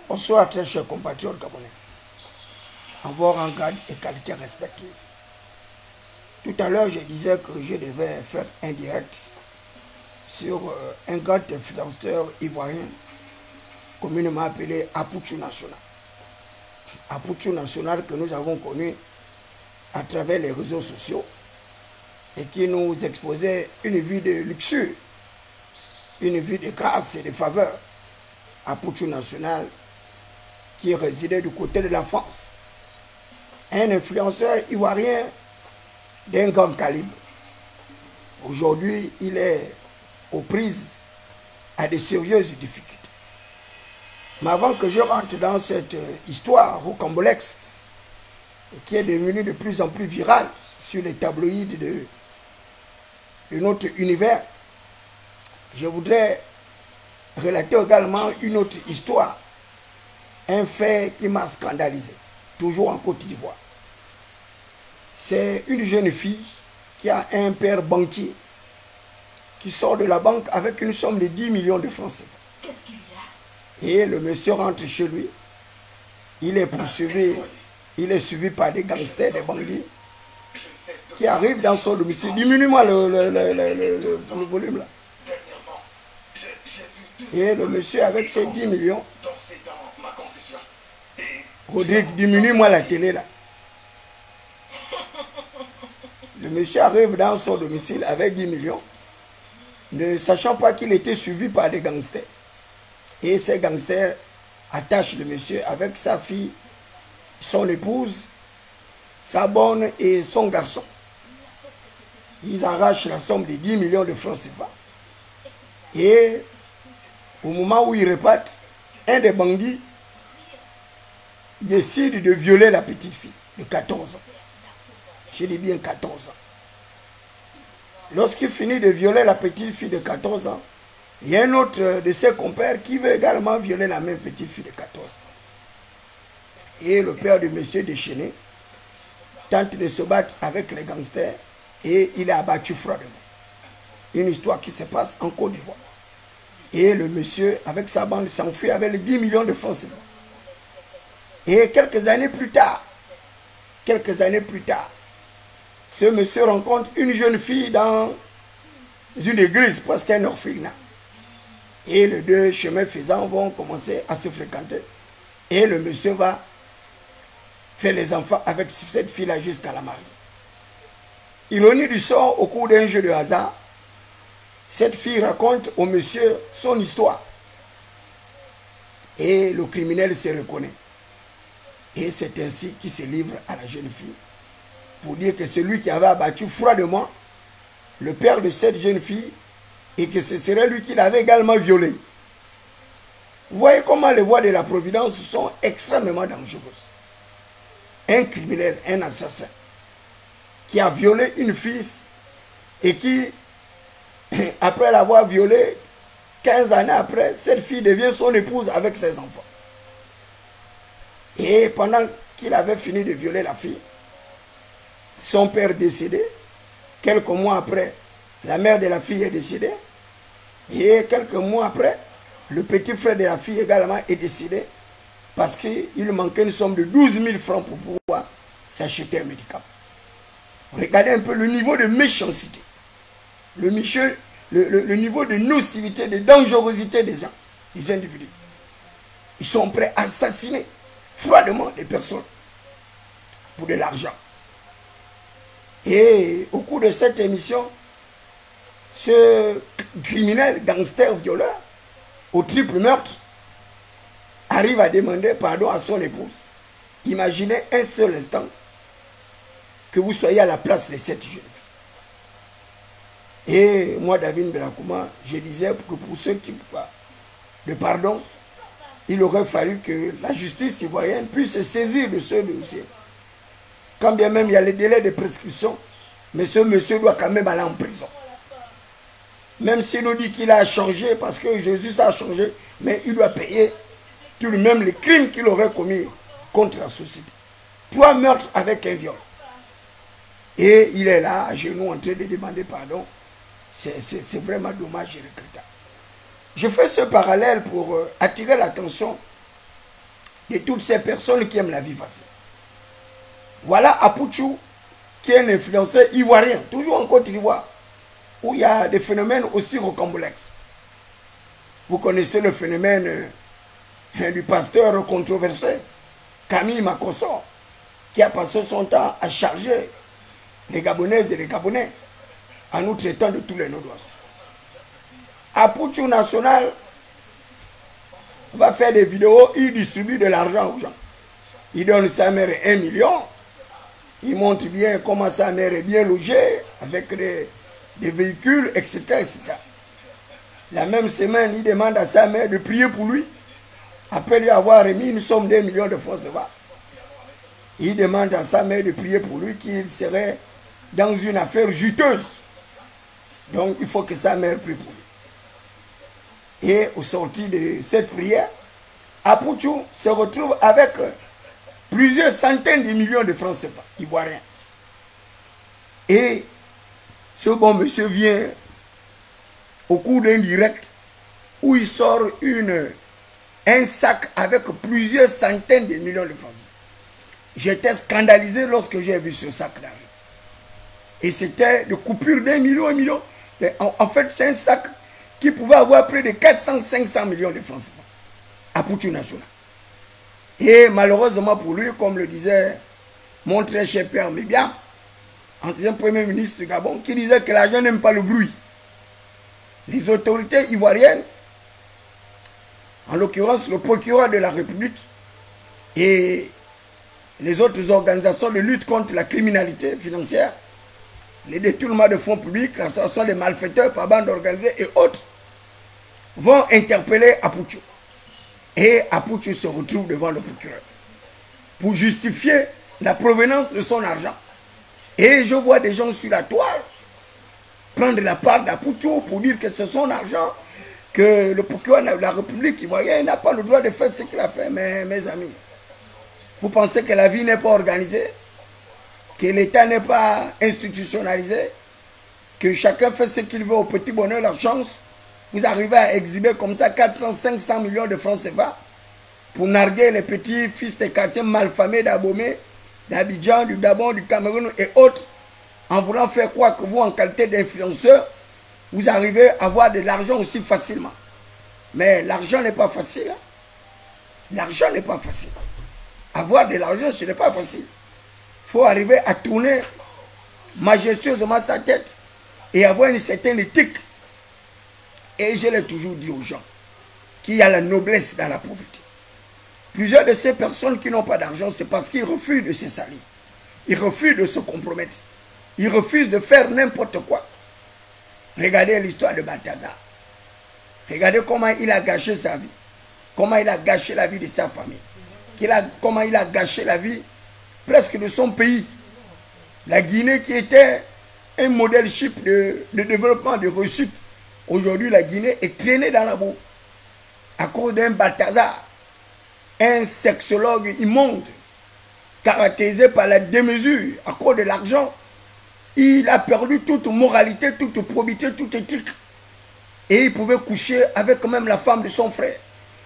Bonsoir très chers compatriotes gabonais, en vos rangs, grades et qualités respectives. Tout à l'heure, je disais que je devais faire un direct sur un grand influenceur ivoirien, communément appelé Apouchou National. Apouchou National que nous avons connu à travers les réseaux sociaux et qui nous exposait une vie de luxure, une vie de grâce et de faveur. Apouchou National qui résidait du côté de la France. Un influenceur ivoirien d'un grand calibre. Aujourd'hui, il est aux prises à de sérieuses difficultés. Mais avant que je rentre dans cette histoire rocambolesque qui est devenue de plus en plus virale sur les tabloïds de notre univers, je voudrais relater également une autre histoire, un fait qui m'a scandalisé, toujours en Côte d'Ivoire. C'est une jeune fille qui a un père banquier qui sort de la banque avec une somme de 10 millions de francs CFA. Et le monsieur rentre chez lui, il est poursuivi, il est suivi par des gangsters, des bandits qui arrivent dans son domicile. Diminue-moi le volume là. Et le monsieur avec ses 10 millions, Rodrigue, diminue-moi la télé là. Le monsieur arrive dans son domicile avec 10 millions, ne sachant pas qu'il était suivi par des gangsters. Et ces gangsters attachent le monsieur avec sa fille, son épouse, sa bonne et son garçon. Ils arrachent la somme de 10 millions de francs CFA. Et au moment où ils repartent, un des bandits décide de violer la petite fille de 14 ans. Je dis bien 14 ans. Lorsqu'il finit de violer la petite fille de 14 ans, il y a un autre de ses compères qui veut également violer la même petite fille de 14 ans. Et le père du monsieur déchaîné tente de se battre avec les gangsters et il est abattu froidement. Une histoire qui se passe en Côte d'Ivoire. Et le monsieur, avec sa bande, s'enfuit avec les 10 millions de francs CFA. Et quelques années plus tard, ce monsieur rencontre une jeune fille dans une église, presque un orphelinat. Et les deux, chemins faisant, vont commencer à se fréquenter. Et le monsieur va faire les enfants avec cette fille-là jusqu'à la mariée. Ironie du sort, au cours d'un jeu de hasard, cette fille raconte au monsieur son histoire. Et le criminel se reconnaît. Et c'est ainsi qu'il se livre à la jeune fille. Pour dire que celui qui avait abattu froidement le père de cette jeune fille et que ce serait lui qui l'avait également violée. Vous voyez comment les voies de la providence sont extrêmement dangereuses. Un criminel, un assassin, qui a violé une fille et qui, après l'avoir violée, 15 années après, cette fille devient son épouse avec ses enfants. Et pendant qu'il avait fini de violer la fille, son père décédé, quelques mois après, la mère de la fille est décédée, et quelques mois après, le petit frère de la fille également est décédé, parce qu'il manquait une somme de 12 000 francs pour pouvoir s'acheter un médicament. Regardez un peu le niveau de méchanceté, le niveau de nocivité, de dangerosité des gens, des individus. Ils sont prêts à assassiner froidement des personnes pour de l'argent. Et au cours de cette émission, ce criminel, gangster, violeur, au triple meurtre, arrive à demander pardon à son épouse. Imaginez un seul instant que vous soyez à la place de cette jeune fille. Et moi, David Belakouma, je disais que pour ce type de pardon, il aurait fallu que la justice ivoirienne puisse se saisir de ce dossier. Quand bien même il y a les délais de prescription, mais ce monsieur doit quand même aller en prison. Même s'il nous dit qu'il a changé, parce que Jésus a changé, mais il doit payer tout de même les crimes qu'il aurait commis contre la société. 3 meurtres avec un viol. Et il est là, à genoux, en train de demander pardon. C'est vraiment dommage et regrettable. Je fais ce parallèle pour attirer l'attention de toutes ces personnes qui aiment la vie facile. Voilà Apouchou, qui est un influenceur ivoirien, toujours en Côte d'Ivoire, où il y a des phénomènes aussi rocambolesques. Vous connaissez le phénomène du pasteur controversé, Camille Makosso, qui a passé son temps à charger les Gabonaises et les Gabonais en nous traitant de tous les noms d'oiseaux. Apouchou National va faire des vidéos, il distribue de l'argent aux gens. Il donne sa mère 1 million. Il montre bien comment sa mère est bien logée, avec des véhicules, etc., etc. La même semaine, il demande à sa mère de prier pour lui. Après lui avoir remis une somme d'1 million de francs CFA. Il demande à sa mère de prier pour lui, qu'il serait dans une affaire juteuse. Donc il faut que sa mère prie pour lui. Et au sorti de cette prière, Apouchou se retrouve avec plusieurs centaines de millions de francs CFA ivoiriens. Et ce bon monsieur vient au cours d'un direct où il sort un sac avec plusieurs centaines de millions de francs CFA. J'étais scandalisé lorsque j'ai vu ce sac d'argent. Et c'était de coupures d'1 million, 1 million. Mais en fait, c'est un sac qui pouvait avoir près de 400-500 millions de francs CFA. Apouchou National. Et malheureusement pour lui, comme le disait mon très cher père Mébiam, ancien premier ministre du Gabon, qui disait que l'argent n'aime pas le bruit. Les autorités ivoiriennes, en l'occurrence le procureur de la République et les autres organisations de lutte contre la criminalité financière, les détournements de fonds publics, l'association des malfaiteurs par bande organisée et autres, vont interpeller Apouchou. Et Apouchou se retrouve devant le procureur pour justifier la provenance de son argent. Et je vois des gens sur la toile prendre la part d'Apouchou pour dire que c'est son argent, que le procureur de la République ivoirienne n'a pas le droit de faire ce qu'il a fait. Mais mes amis, vous pensez que la vie n'est pas organisée, que l'État n'est pas institutionnalisé, que chacun fait ce qu'il veut au petit bonheur, la chance? Vous arrivez à exhiber comme ça 400-500 millions de francs CFA pour narguer les petits fils des quartiers malfamés d'Abomey, d'Abidjan, du Gabon, du Cameroun et autres, en voulant faire croire que vous, en qualité d'influenceur, vous arrivez à avoir de l'argent aussi facilement. Mais l'argent n'est pas facile. Hein? L'argent n'est pas facile. Avoir de l'argent, ce n'est pas facile. Il faut arriver à tourner majestueusement sa tête et avoir une certaine éthique. Et je l'ai toujours dit aux gens qu'il y a la noblesse dans la pauvreté. Plusieurs de ces personnes qui n'ont pas d'argent, c'est parce qu'ils refusent de se salir. Ils refusent de se compromettre. Ils refusent de faire n'importe quoi. Regardez l'histoire de Balthazar. Regardez comment il a gâché sa vie. Comment il a gâché la vie de sa famille. Comment il a gâché la vie presque de son pays. La Guinée qui était un modèle chip de développement, de réussite. Aujourd'hui, la Guinée est traînée dans la boue à cause d'un Balthazar, un sexologue immonde, caractérisé par la démesure, à cause de l'argent. Il a perdu toute moralité, toute probité, toute éthique. Et il pouvait coucher avec même la femme de son frère,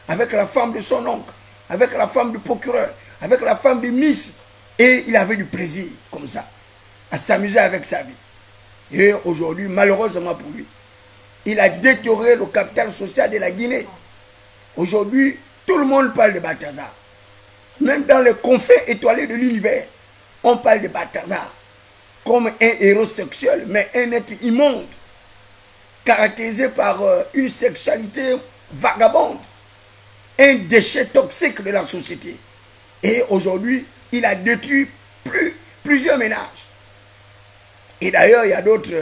avec la femme de son oncle, avec la femme du procureur, avec la femme du ministre. Et il avait du plaisir, comme ça, à s'amuser avec sa vie. Et aujourd'hui, malheureusement pour lui, il a détérioré le capital social de la Guinée. Aujourd'hui, tout le monde parle de Balthazar. Même dans les confins étoilés de l'univers, on parle de Balthazar comme un héros sexuel, mais un être immonde, caractérisé par une sexualité vagabonde, un déchet toxique de la société. Et aujourd'hui, il a détruit plusieurs ménages. Et d'ailleurs, il y a d'autres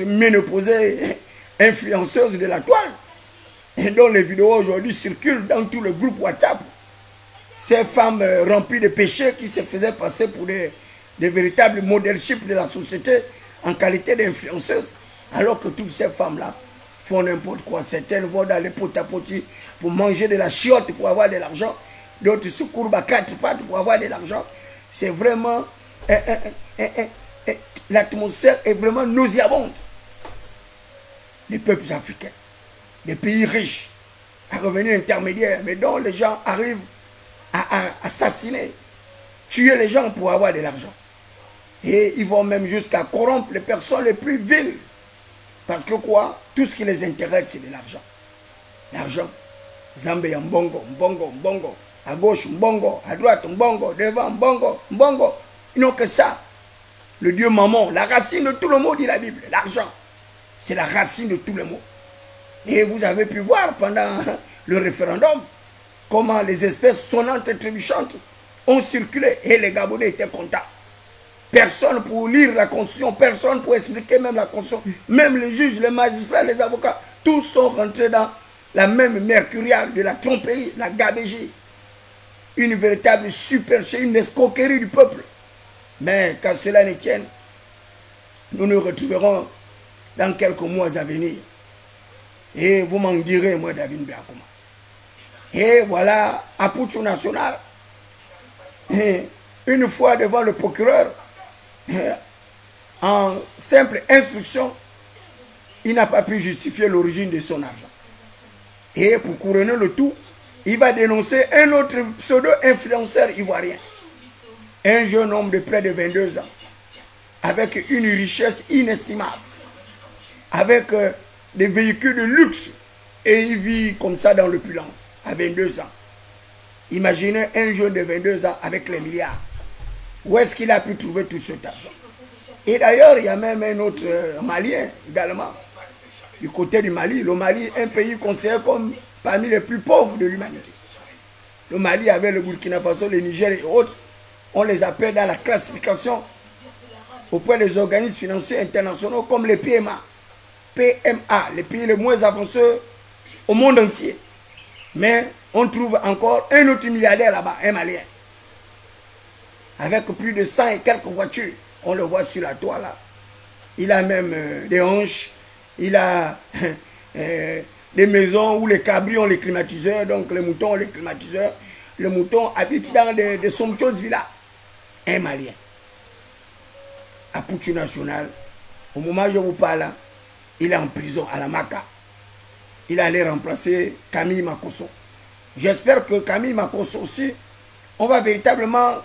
ménopausées influenceuses de la toile, dont les vidéos aujourd'hui circulent dans tout le groupe WhatsApp. Ces femmes remplies de péchés qui se faisaient passer pour des véritables modèles de la société en qualité d'influenceuses, alors que toutes ces femmes-là font n'importe quoi. Certaines vont dans les pot-à-potis pour manger de la chiotte pour avoir de l'argent, d'autres se courbent à 4 pattes pour avoir de l'argent. C'est vraiment... l'atmosphère est vraiment nauséabonde. Les peuples africains, des pays riches, un revenu intermédiaire, mais dont les gens arrivent à assassiner, tuer les gens pour avoir de l'argent. Et ils vont même jusqu'à corrompre les personnes les plus viles. Parce que quoi? Tout ce qui les intéresse, c'est de l'argent. L'argent. Zambé, mbongo, mbongo, mbongo. À gauche, mbongo. À droite, mbongo. Devant, mbongo, mbongo. Ils n'ont que ça. Le dieu maman, la racine de tout le mot, dit la Bible. L'argent. C'est la racine de tout le mot. Et vous avez pu voir pendant le référendum comment les espèces sonnantes et trébuchantes ont circulé. Et les Gabonais étaient contents. Personne pour lire la Constitution, personne pour expliquer même la Constitution. Même les juges, les magistrats, les avocats, tous sont rentrés dans la même mercuriale de la tromperie, la gabégie. Une véritable supercherie, une escroquerie du peuple. Mais quand cela ne tienne, nous nous retrouverons dans quelques mois à venir. Et vous m'en direz, moi, David Biakoma. Et voilà, à Pouchou National, une fois devant le procureur, en simple instruction, il n'a pas pu justifier l'origine de son argent. Et pour couronner le tout, il va dénoncer un autre pseudo-influenceur ivoirien. Un jeune homme de près de 22 ans, avec une richesse inestimable, avec des véhicules de luxe, et il vit comme ça dans l'opulence, à 22 ans. Imaginez un jeune de 22 ans avec les milliards. Où est-ce qu'il a pu trouver tout cet argent? Et d'ailleurs, il y a même un autre Malien également, du côté du Mali. Le Mali, un pays considéré comme parmi les plus pauvres de l'humanité. Le Mali avec le Burkina Faso, le Niger et autres, on les appelle dans la classification auprès des organismes financiers internationaux comme les PMA. PMA, les pays les moins avancés au monde entier. Mais on trouve encore un autre milliardaire là-bas, un Malien. Avec plus de 100 et quelques voitures. On le voit sur la toile là. Il a même des hanches. Il a des maisons où les cabris ont les climatiseurs. Donc les moutons ont les climatiseurs. Les moutons habitent dans des somptueuses villas. Un Malien. À Pouchou National. Au moment où je vous parle, il est en prison à la Maka. Il allait remplacer Camille Makosso. J'espère que Camille Makosso aussi, on va véritablement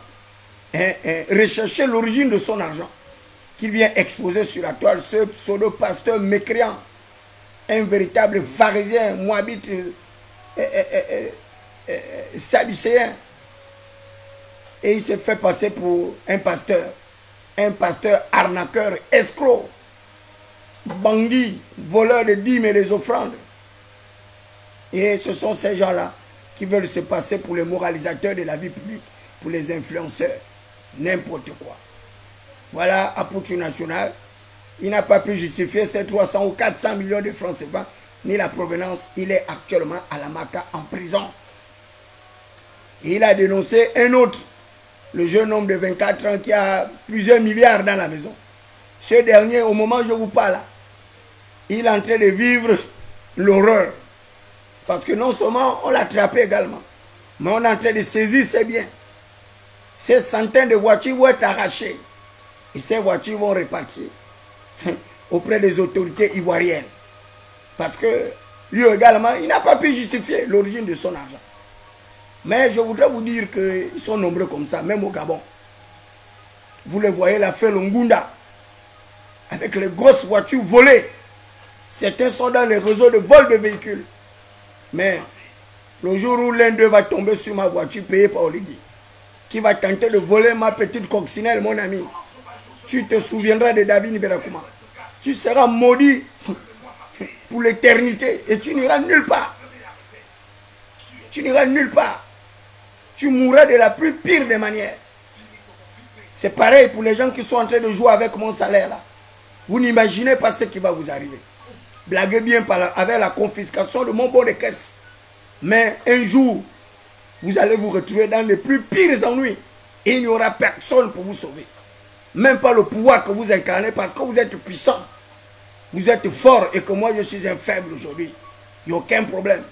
rechercher l'origine de son argent qu'il vient exposer sur la toile, ce pseudo-pasteur mécréant, un véritable pharisien, moabite, sadducéen. Et il s'est fait passer pour un pasteur arnaqueur, escroc, bandit, voleur de dîmes et des offrandes. Et ce sont ces gens-là qui veulent se passer pour les moralisateurs de la vie publique, pour les influenceurs. N'importe quoi. Voilà, à Pouchou National, il n'a pas pu justifier ces 300 ou 400 millions de francs CFA, ni la provenance. Il est actuellement à la Maka en prison. Et il a dénoncé un autre, le jeune homme de 24 ans qui a plusieurs milliards dans la maison. Ce dernier, au moment où je vous parle, il est en train de vivre l'horreur. Parce que non seulement on l'a attrapé également, mais on est en train de saisir ses biens. Ces centaines de voitures vont être arrachées. Et ces voitures vont repartir auprès des autorités ivoiriennes. Parce que lui également, il n'a pas pu justifier l'origine de son argent. Mais je voudrais vous dire qu'ils sont nombreux comme ça, même au Gabon. Vous le voyez, la fête Longunda, avec les grosses voitures volées. Certains sont dans les réseaux de vol de véhicules. Mais le jour où l'un d'eux va tomber sur ma voiture payée par Oligui, qui va tenter de voler ma petite coccinelle, mon ami, tu te souviendras de David Biakoma. Tu seras maudit pour l'éternité et tu n'iras nulle part. Tu n'iras nulle part. Tu mourras de la plus pire des manières. C'est pareil pour les gens qui sont en train de jouer avec mon salaire là. Vous n'imaginez pas ce qui va vous arriver. Blaguez bien avec la confiscation de mon bon de caisse. Mais un jour, vous allez vous retrouver dans les plus pires ennuis. Et il n'y aura personne pour vous sauver. Même pas le pouvoir que vous incarnez parce que vous êtes puissant. Vous êtes fort et que moi je suis un faible aujourd'hui. Il n'y a aucun problème.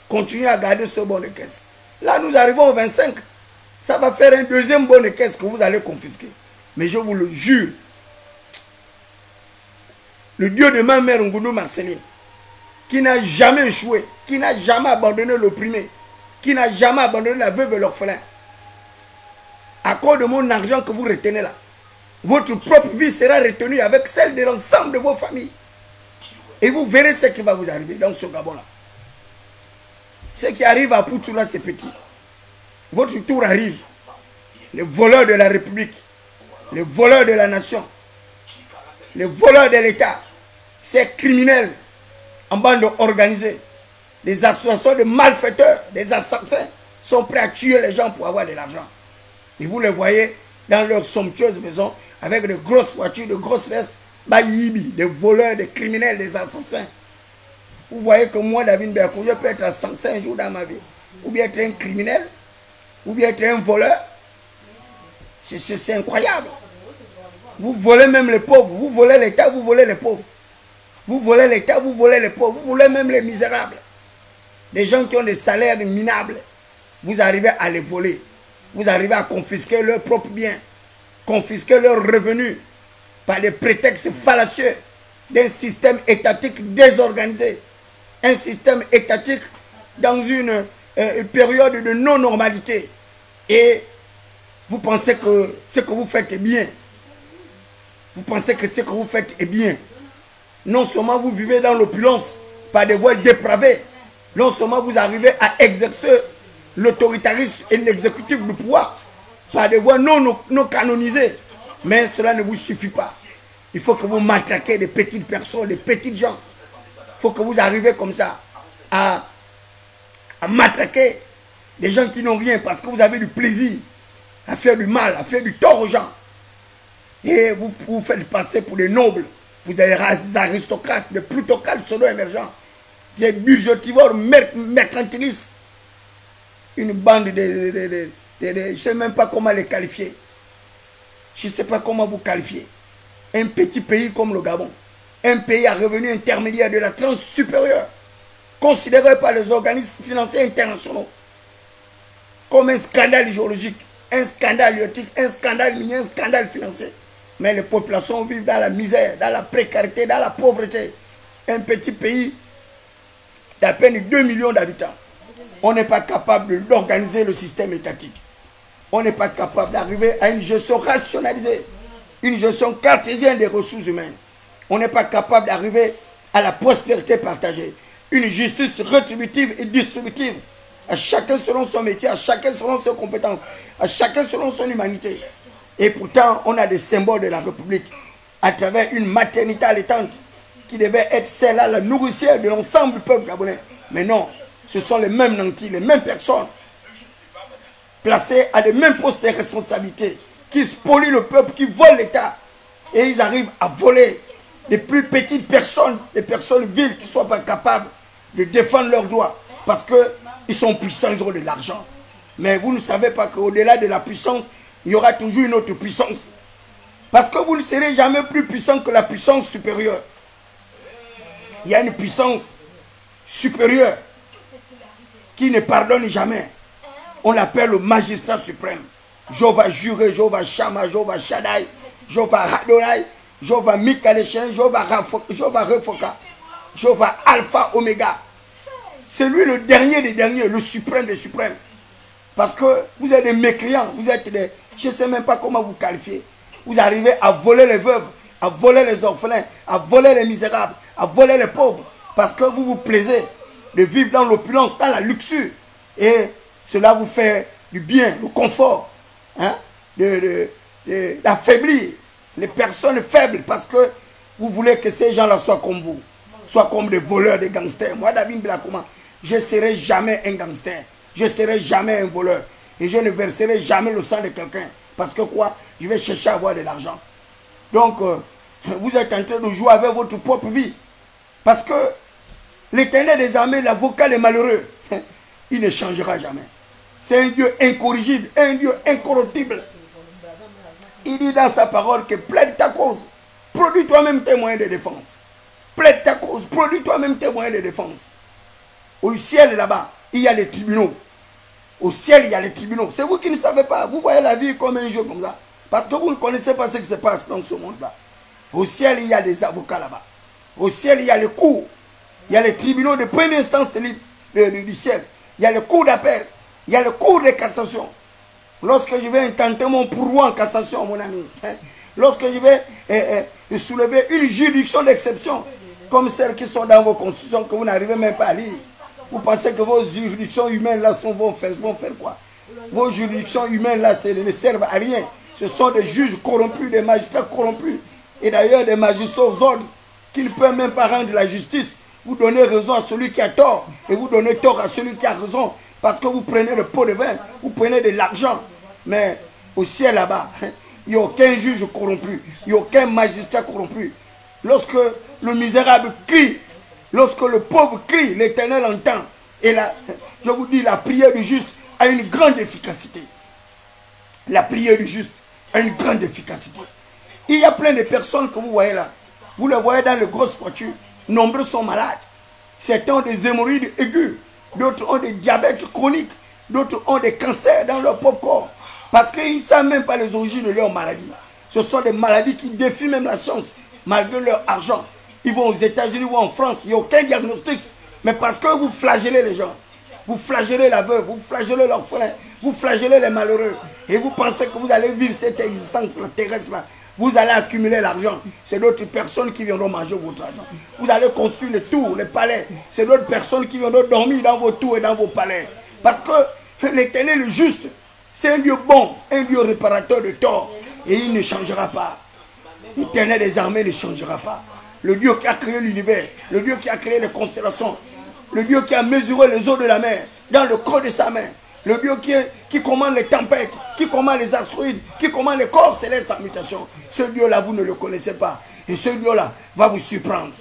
Continuez à garder ce bon de caisse. Là nous arrivons au 25. Ça va faire un deuxième bon de caisse que vous allez confisquer. Mais je vous le jure. Le Dieu de ma mère Ngounou Marceline. qui n'a jamais échoué, qui n'a jamais abandonné l'opprimé, qui n'a jamais abandonné la veuve et l'orphelin. À cause de mon argent que vous retenez là, votre propre vie sera retenue avec celle de l'ensemble de vos familles. Et vous verrez ce qui va vous arriver dans ce Gabon-là. Ce qui arrive à Poutoula, c'est petit. Votre tour arrive. Les voleurs de la République, les voleurs de la nation, les voleurs de l'État, ces criminels en bande organisée, des associations de malfaiteurs, des assassins, sont prêts à tuer les gens pour avoir de l'argent. Et vous les voyez dans leurs somptueuses maisons, avec de grosses voitures, de grosses vestes, des voleurs, des criminels, des assassins. Vous voyez que moi, David Berkou, je peux être assassin un jour dans ma vie, ou bien être un criminel, ou bien être un voleur. C'est incroyable. Vous volez même les pauvres, vous volez l'État, vous volez les pauvres. Vous volez l'État, vous volez les pauvres, vous volez même les misérables. Des gens qui ont des salaires minables, vous arrivez à les voler. Vous arrivez à confisquer leurs propres biens, confisquer leurs revenus par des prétextes fallacieux d'un système étatique désorganisé. Un système étatique dans une période de non-normalité. Et vous pensez que ce que vous faites est bien. Vous pensez que ce que vous faites est bien. Non seulement vous vivez dans l'opulence par des voies dépravées, non seulement vous arrivez à exercer l'autoritarisme et l'exécutif du pouvoir par des voies non canonisées, mais cela ne vous suffit pas. Il faut que vous matraquez des petites personnes, des petites gens. Il faut que vous arrivez comme ça à matraquer des gens qui n'ont rien parce que vous avez du plaisir à faire du mal, à faire du tort aux gens. Et vous vous faites passer pour des nobles, pour des aristocrates, des plutocrates pseudo-émergents, des budgétivores mercantilistes. Une bande de je ne sais même pas comment les qualifier. Je ne sais pas comment vous qualifier. Un petit pays comme le Gabon, un pays à revenu intermédiaire de la tranche supérieure, considéré par les organismes financiers internationaux comme un scandale géologique, un scandale éthique, un scandale minier, un scandale financier. Mais les populations vivent dans la misère, dans la précarité, dans la pauvreté. Un petit pays d'à peine 2 millions d'habitants. On n'est pas capable d'organiser le système étatique. On n'est pas capable d'arriver à une gestion rationalisée, une gestion cartésienne des ressources humaines. On n'est pas capable d'arriver à la prospérité partagée, une justice rétributive et distributive, à chacun selon son métier, à chacun selon ses compétences, à chacun selon son humanité. Et pourtant, on a des symboles de la République à travers une maternité allaitante qui devait être celle-là, la nourricière de l'ensemble du peuple gabonais. Mais non, ce sont les mêmes nantis, les mêmes personnes placées à des mêmes postes de responsabilité qui spolient le peuple, qui volent l'État. Et ils arrivent à voler les plus petites personnes, les personnes viles qui ne sont pas capables de défendre leurs droits parce qu'ils sont puissants, ils ont de l'argent. Mais vous ne savez pas qu'au-delà de la puissance, il y aura toujours une autre puissance. Parce que vous ne serez jamais plus puissant que la puissance supérieure. Il y a une puissance supérieure qui ne pardonne jamais. On l'appelle le magistrat suprême. Jéhovah Juré, Jéhovah Shama, Jéhovah Shaddai, Jéhovah Adonai, Jéhovah Mikaléchen, Jéhovah Refoka, Jéhovah Alpha Oméga. C'est lui le dernier des derniers, le suprême des suprêmes. Parce que vous êtes des mécréants, vous êtes des... Je ne sais même pas comment vous qualifier. Vous arrivez à voler les veuves, à voler les orphelins, à voler les misérables, à voler les pauvres. Parce que vous vous plaisez de vivre dans l'opulence, dans la luxure. Et cela vous fait du bien, le confort, hein, d'affaiblir les personnes faibles. Parce que vous voulez que ces gens-là soient comme vous. Soient comme des voleurs, des gangsters. Moi, David Blakouma, je ne serai jamais un gangster. Je ne serai jamais un voleur. Et je ne verserai jamais le sang de quelqu'un. Parce que quoi? Je vais chercher à avoir de l'argent. Donc, vous êtes en train de jouer avec votre propre vie. Parce que l'Éternel des armées, l'avocat des malheureux, il ne changera jamais. C'est un Dieu incorrigible, un Dieu incorruptible. Il dit dans sa parole que plaide ta cause. Produis toi-même tes moyens de défense. Plaide ta cause. Produis toi-même tes moyens de défense. Au ciel là-bas, il y a les tribunaux. Au ciel, il y a les tribunaux. C'est vous qui ne savez pas. Vous voyez la vie comme un jeu comme ça. Parce que vous ne connaissez pas ce qui se passe dans ce monde-là. Au ciel, il y a des avocats là-bas. Au ciel, il y a les cours. Il y a les tribunaux de première instance du ciel. Il y a le cours d'appel. Il y a le cours de cassation. Lorsque je vais intenter mon pourvoi en cassation, mon ami, lorsque je vais soulever une juridiction d'exception, comme celles qui sont dans vos constitutions, que vous n'arrivez même pas à lire, vous pensez que vos juridictions humaines là vont faire quoi? Vos juridictions humaines là ne servent à rien. Ce sont des juges corrompus, des magistrats corrompus, et d'ailleurs des magistrats aux ordres qui ne peuvent même pas rendre la justice. Vous donnez raison à celui qui a tort et vous donnez tort à celui qui a raison parce que vous prenez le pot de vin, vous prenez de l'argent. Mais au ciel là-bas, il n'y a aucun juge corrompu, il n'y a aucun magistrat corrompu. Lorsque le misérable crie, lorsque le pauvre crie, l'Éternel entend. Et là, je vous dis, la prière du juste a une grande efficacité. La prière du juste a une grande efficacité. Il y a plein de personnes que vous voyez là. Vous les voyez dans les grosses voitures. Nombreux sont malades. Certains ont des hémorroïdes aiguës. D'autres ont des diabètes chroniques. D'autres ont des cancers dans leur propre corps. Parce qu'ils ne savent même pas les origines de leur maladie. Ce sont des maladies qui défient même la science. Malgré leur argent. Ils vont aux États-Unis ou en France. Il n'y a aucun diagnostic. Mais parce que vous flagellez les gens. Vous flagellez la veuve. Vous flagellez l'orphelin. Vous flagellez les malheureux. Et vous pensez que vous allez vivre cette existence-là, terrestre-là. Vous allez accumuler l'argent. C'est d'autres personnes qui viendront manger votre argent. Vous allez construire les tours, les palais. C'est d'autres personnes qui viendront dormir dans vos tours et dans vos palais. Parce que l'Éternel est juste. C'est un Dieu bon, un Dieu réparateur de tort. Et il ne changera pas. L'Éternel des armées ne changera pas. Le Dieu qui a créé l'univers, le Dieu qui a créé les constellations, le Dieu qui a mesuré les eaux de la mer dans le creux de sa main, le Dieu qui commande les tempêtes, qui commande les astéroïdes, qui commande les corps célestes en mutation. Ce Dieu-là, vous ne le connaissez pas. Et ce Dieu-là va vous surprendre.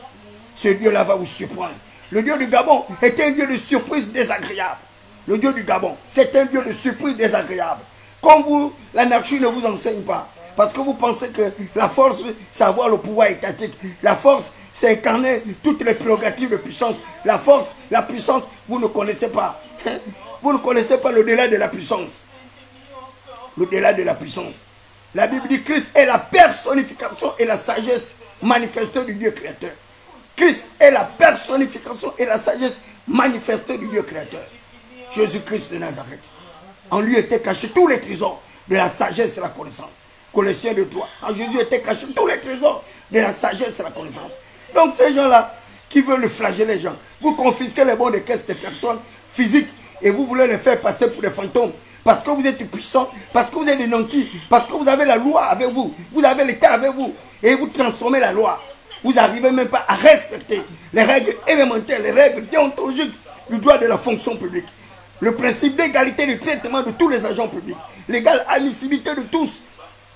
Ce Dieu-là va vous surprendre. Le Dieu du Gabon est un Dieu de surprise désagréable. Le Dieu du Gabon, c'est un Dieu de surprise désagréable. Comme vous, la nature ne vous enseigne pas. Parce que vous pensez que la force, c'est avoir le pouvoir étatique. La force, c'est incarner toutes les prérogatives de puissance. La force, la puissance, vous ne connaissez pas. Vous ne connaissez pas l'au-delà de la puissance. L'au-delà de la puissance. La Bible dit que Christ est la personnification et la sagesse manifestée du Dieu créateur. Christ est la personnification et la sagesse manifestée du Dieu créateur. Jésus-Christ de Nazareth. En lui étaient cachés tous les trésors de la sagesse et la connaissance. Colossiens de 3. En Jésus étaient cachés tous les trésors de la sagesse et la connaissance. Donc ces gens-là qui veulent le flageller les gens, vous confisquez les bons de caisse des personnes physiques et vous voulez les faire passer pour des fantômes. Parce que vous êtes puissants, parce que vous êtes des nantis, parce que vous avez la loi avec vous, vous avez l'État avec vous, et vous transformez la loi. Vous n'arrivez même pas à respecter les règles élémentaires, les règles déontologiques du droit de la fonction publique. Le principe d'égalité de traitement de tous les agents publics, l'égale admissibilité de tous.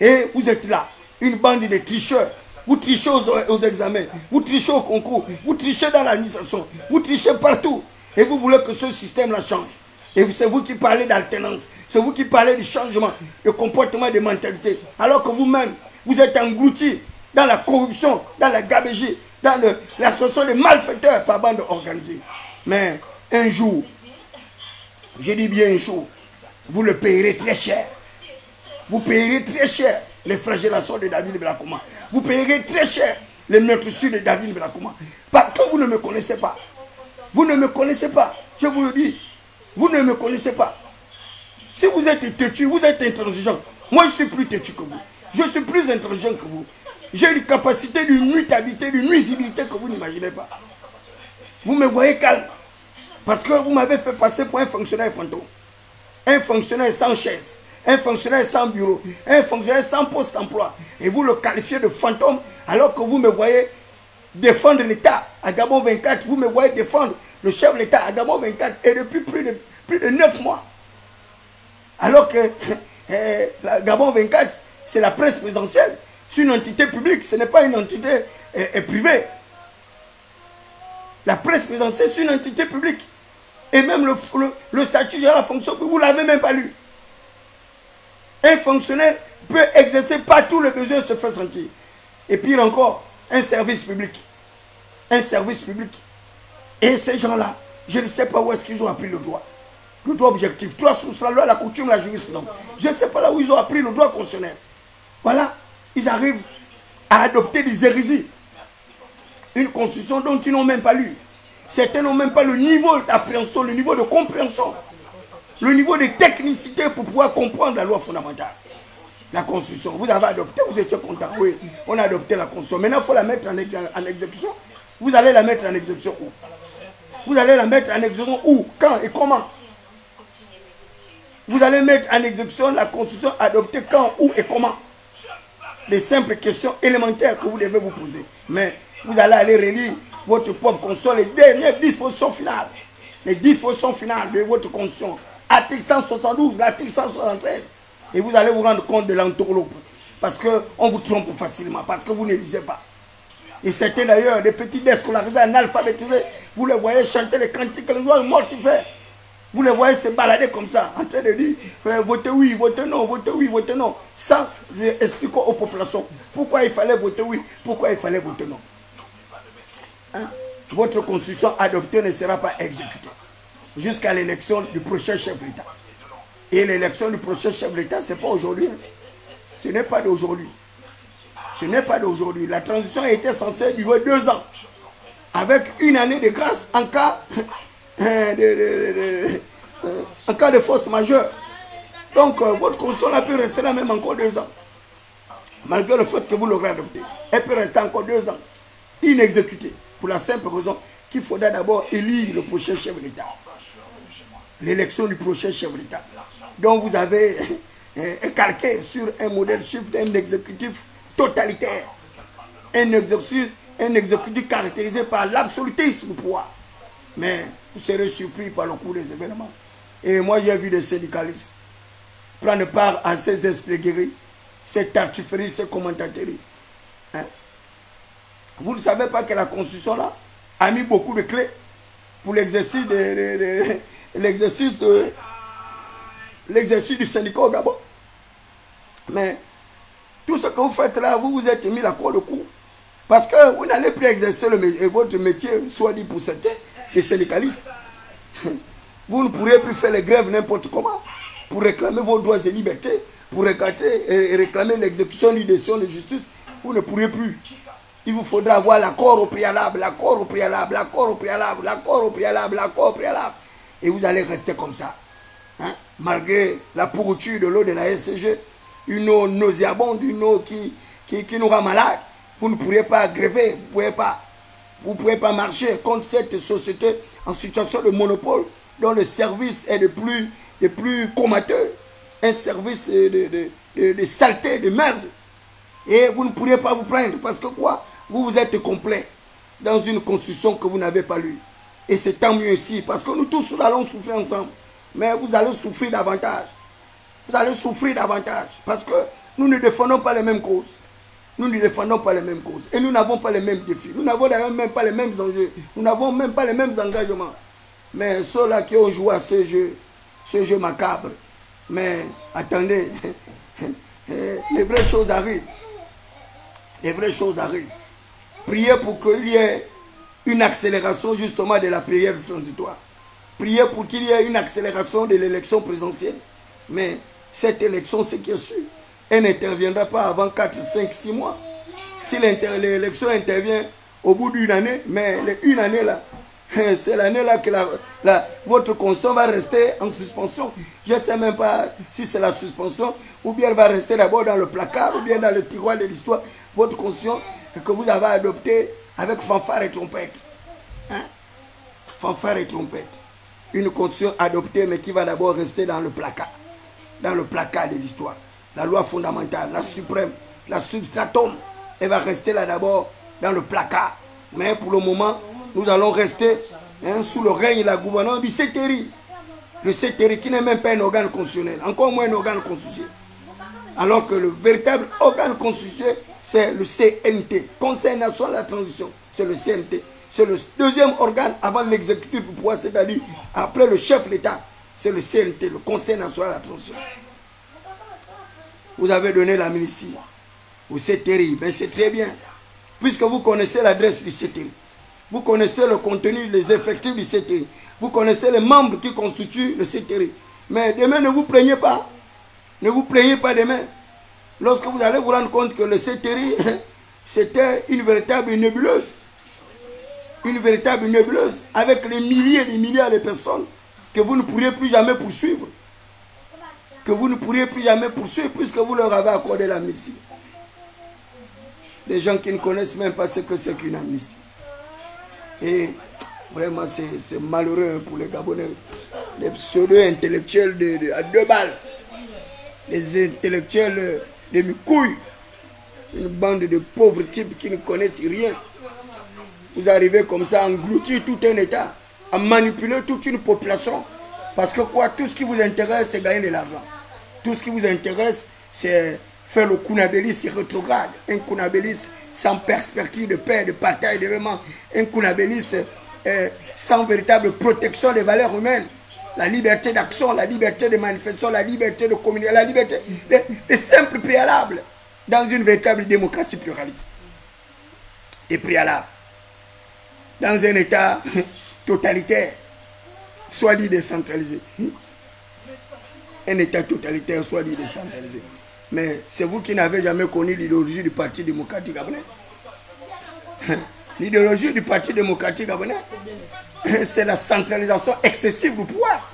Et vous êtes là, une bande de tricheurs. Vous trichez aux examens, vous trichez au concours, vous trichez dans l'administration, vous trichez partout. Et vous voulez que ce système-là change. Et c'est vous qui parlez d'alternance, c'est vous qui parlez du changement, de comportement, de mentalité. Alors que vous-même, vous êtes engloutis dans la corruption, dans la gabegie, dans l'association des malfaiteurs par bande organisée. Mais un jour, je dis bien un jour, vous le payerez très cher. Vous payerez très cher les flagellations de David Belakouma. Vous payerez très cher les meurtrissures de David Belakouma. Parce que vous ne me connaissez pas. Vous ne me connaissez pas. Je vous le dis. Vous ne me connaissez pas. Si vous êtes têtu, vous êtes intransigeant. Moi, je suis plus têtu que vous. Je suis plus intransigeant que vous. J'ai une capacité de mutabilité, de nuisibilité que vous n'imaginez pas. Vous me voyez calme. Parce que vous m'avez fait passer pour un fonctionnaire fantôme. Un fonctionnaire sans chaise. Un fonctionnaire sans bureau. Un fonctionnaire sans poste d'emploi. Et vous le qualifiez de fantôme alors que vous me voyez défendre l'État à Gabon 24. Vous me voyez défendre le chef de l'État à Gabon 24. Et depuis plus de 9 mois. Alors que Gabon 24, c'est la presse présidentielle. C'est une entité publique. Ce n'est pas une entité privée. La presse présidentielle, c'est une entité publique. Et même le statut de la fonction, vous ne l'avez même pas lu. Un fonctionnaire peut exercer partout le besoin de se faire sentir. Et pire encore, un service public. Un service public. Et ces gens-là, je ne sais pas où est-ce qu'ils ont appris le droit. Le droit objectif. Trois sources, la loi, la coutume, la jurisprudence. Je ne sais pas là où ils ont appris le droit constitutionnel. Voilà. Ils arrivent à adopter des hérésies. Une constitution dont ils n'ont même pas lu. Certains n'ont même pas le niveau d'appréhension, le niveau de compréhension, le niveau de technicité pour pouvoir comprendre la loi fondamentale. La Constitution, vous avez adopté, vous étiez content, oui, on a adopté la Constitution. Maintenant, il faut la mettre en exécution. Vous allez la mettre en exécution où? Vous allez la mettre en exécution où? Quand et comment? Vous allez mettre en exécution la Constitution adoptée quand, où et comment? Des simples questions élémentaires que vous devez vous poser. Mais vous allez aller relire votre propre Constitution, les dernières dispositions finales. Les dispositions finales de votre Constitution. Article 172, l'article 173. Et vous allez vous rendre compte de l'entourloupe. Parce qu'on vous trompe facilement, parce que vous ne lisez pas. Et c'était d'ailleurs des petits déscolarisés, analphabétisés. Vous les voyez chanter les cantiques, les gens mortifères. Vous les voyez se balader comme ça, en train de dire votez oui, votez non, votez oui, votez non. Sans expliquer aux populations pourquoi il fallait voter oui, pourquoi il fallait voter non. Hein? Votre constitution adoptée ne sera pas exécutée jusqu'à l'élection du prochain chef de l'État. Et l'élection du prochain chef de l'État, ce n'est pas aujourd'hui. Hein. Ce n'est pas d'aujourd'hui. Ce n'est pas d'aujourd'hui. La transition était censée durer 2 ans. Avec une année de grâce en cas de force majeure. Donc, votre constitution a pu rester là même encore 2 ans. Malgré le fait que vous l'aurez adopté. Elle peut rester encore 2 ans. Inexécutée. Pour la simple raison qu'il faudra d'abord élire le prochain chef de l'État. L'élection du prochain chef de l'État. Donc vous avez calqué sur un modèle chiffre d'un exécutif totalitaire. Un exécutif caractérisé par l'absolutisme du pouvoir. Mais vous serez surpris par le cours des événements. Et moi j'ai vu des syndicalistes prendre part à ces esprigueries, ces tartufferies, ces commentateries. Hein? Vous ne savez pas que la Constitution là a mis beaucoup de clés pour l'exercice du syndicat au Gabon. Mais tout ce que vous faites là, vous vous êtes mis la corde au cou. Parce que vous n'allez plus exercer votre métier, soit dit pour certains, les syndicalistes. Vous ne pourrez plus faire les grèves n'importe comment pour réclamer vos droits et libertés, pour réclamer l'exécution d'une décision de justice. Vous ne pourrez plus. Il vous faudra avoir l'accord au préalable, l'accord au préalable, l'accord au préalable, l'accord au préalable, l'accord au préalable. Et vous allez rester comme ça. Hein? Malgré la pourriture de l'eau de la SCG, une eau nauséabonde, une eau qui nous rend malade, vous ne pourrez pas gréver, vous ne pouvez pas marcher contre cette société en situation de monopole dont le service est de plus comateux, un service de saleté, de merde. Et vous ne pourrez pas vous plaindre parce que quoi? Vous êtes complet dans une constitution que vous n'avez pas lue. Et c'est tant mieux ici parce que nous tous nous allons souffrir ensemble. Mais vous allez souffrir davantage. Vous allez souffrir davantage parce que nous ne défendons pas les mêmes causes. Nous ne défendons pas les mêmes causes. Et nous n'avons pas les mêmes défis. Nous n'avons d'ailleurs même pas les mêmes enjeux. Nous n'avons même pas les mêmes engagements. Mais ceux-là qui ont joué à ce jeu macabre. Mais attendez, les vraies choses arrivent. Les vraies choses arrivent. Priez pour qu'il y ait une accélération justement de la période transitoire. Priez pour qu'il y ait une accélération de l'élection présidentielle. Mais cette élection, c'est qui est sûr, elle n'interviendra pas avant 4, 5, 6 mois. Si l'élection intervient au bout d'une année, mais une année là, c'est l'année là que votre constitution va rester en suspension. Je ne sais même pas si c'est la suspension ou bien elle va rester d'abord dans le placard ou bien dans le tiroir de l'histoire. Votre constitution que vous avez adoptée avec fanfare et trompette. Hein? Fanfare et trompette. Une constitution adoptée mais qui va d'abord rester dans le placard. Dans le placard de l'histoire. La loi fondamentale, la suprême, la substratum, elle va rester là d'abord dans le placard. Mais pour le moment, nous allons rester sous le règne et la gouvernance du CETERI. Le CETERI qui n'est même pas un organe constitutionnel, encore moins un organe constitutionnel. Alors que le véritable organe constitutionnel, c'est le CNT, Conseil national de la transition. C'est le CNT. C'est le deuxième organe avant l'exécutif du pouvoir, c'est-à-dire après le chef de l'État. C'est le CNT, le Conseil national de la transition. Vous avez donné l'amnistie au CETERI, mais c'est très bien. Puisque vous connaissez l'adresse du CETERI. Vous connaissez le contenu, les effectifs du CETERI. Vous connaissez les membres qui constituent le CETERI. Mais demain, ne vous plaignez pas. Ne vous plaignez pas demain. Lorsque vous allez vous rendre compte que le CETERI, c'était une véritable nébuleuse. une véritable nébuleuse avec les milliers et des milliards de personnes que vous ne pourriez plus jamais poursuivre. Que vous ne pourriez plus jamais poursuivre puisque vous leur avez accordé l'amnistie. Des gens qui ne connaissent même pas ce que c'est qu'une amnistie. Et vraiment, c'est malheureux pour les Gabonais. Les pseudo-intellectuels à 2 balles. Les intellectuels de mi-couilles. Une bande de pauvres types qui ne connaissent rien. Vous arrivez comme ça à engloutir tout un État, à manipuler toute une population. Parce que quoi, tout ce qui vous intéresse, c'est gagner de l'argent. Tout ce qui vous intéresse, c'est faire le Kounabélis rétrograde. Un Kounabélis sans perspective de paix, de partage, de développement. Un Kounabélis sans véritable protection des valeurs humaines. La liberté d'action, la liberté de manifestation, la liberté de communiquer, la liberté des simples préalables dans une véritable démocratie pluraliste. Des préalables. Dans un État totalitaire, soit dit décentralisé. Un État totalitaire, soit dit décentralisé. Mais c'est vous qui n'avez jamais connu l'idéologie du Parti démocratique gabonais. L'idéologie du Parti démocratique gabonais, c'est la centralisation excessive du pouvoir.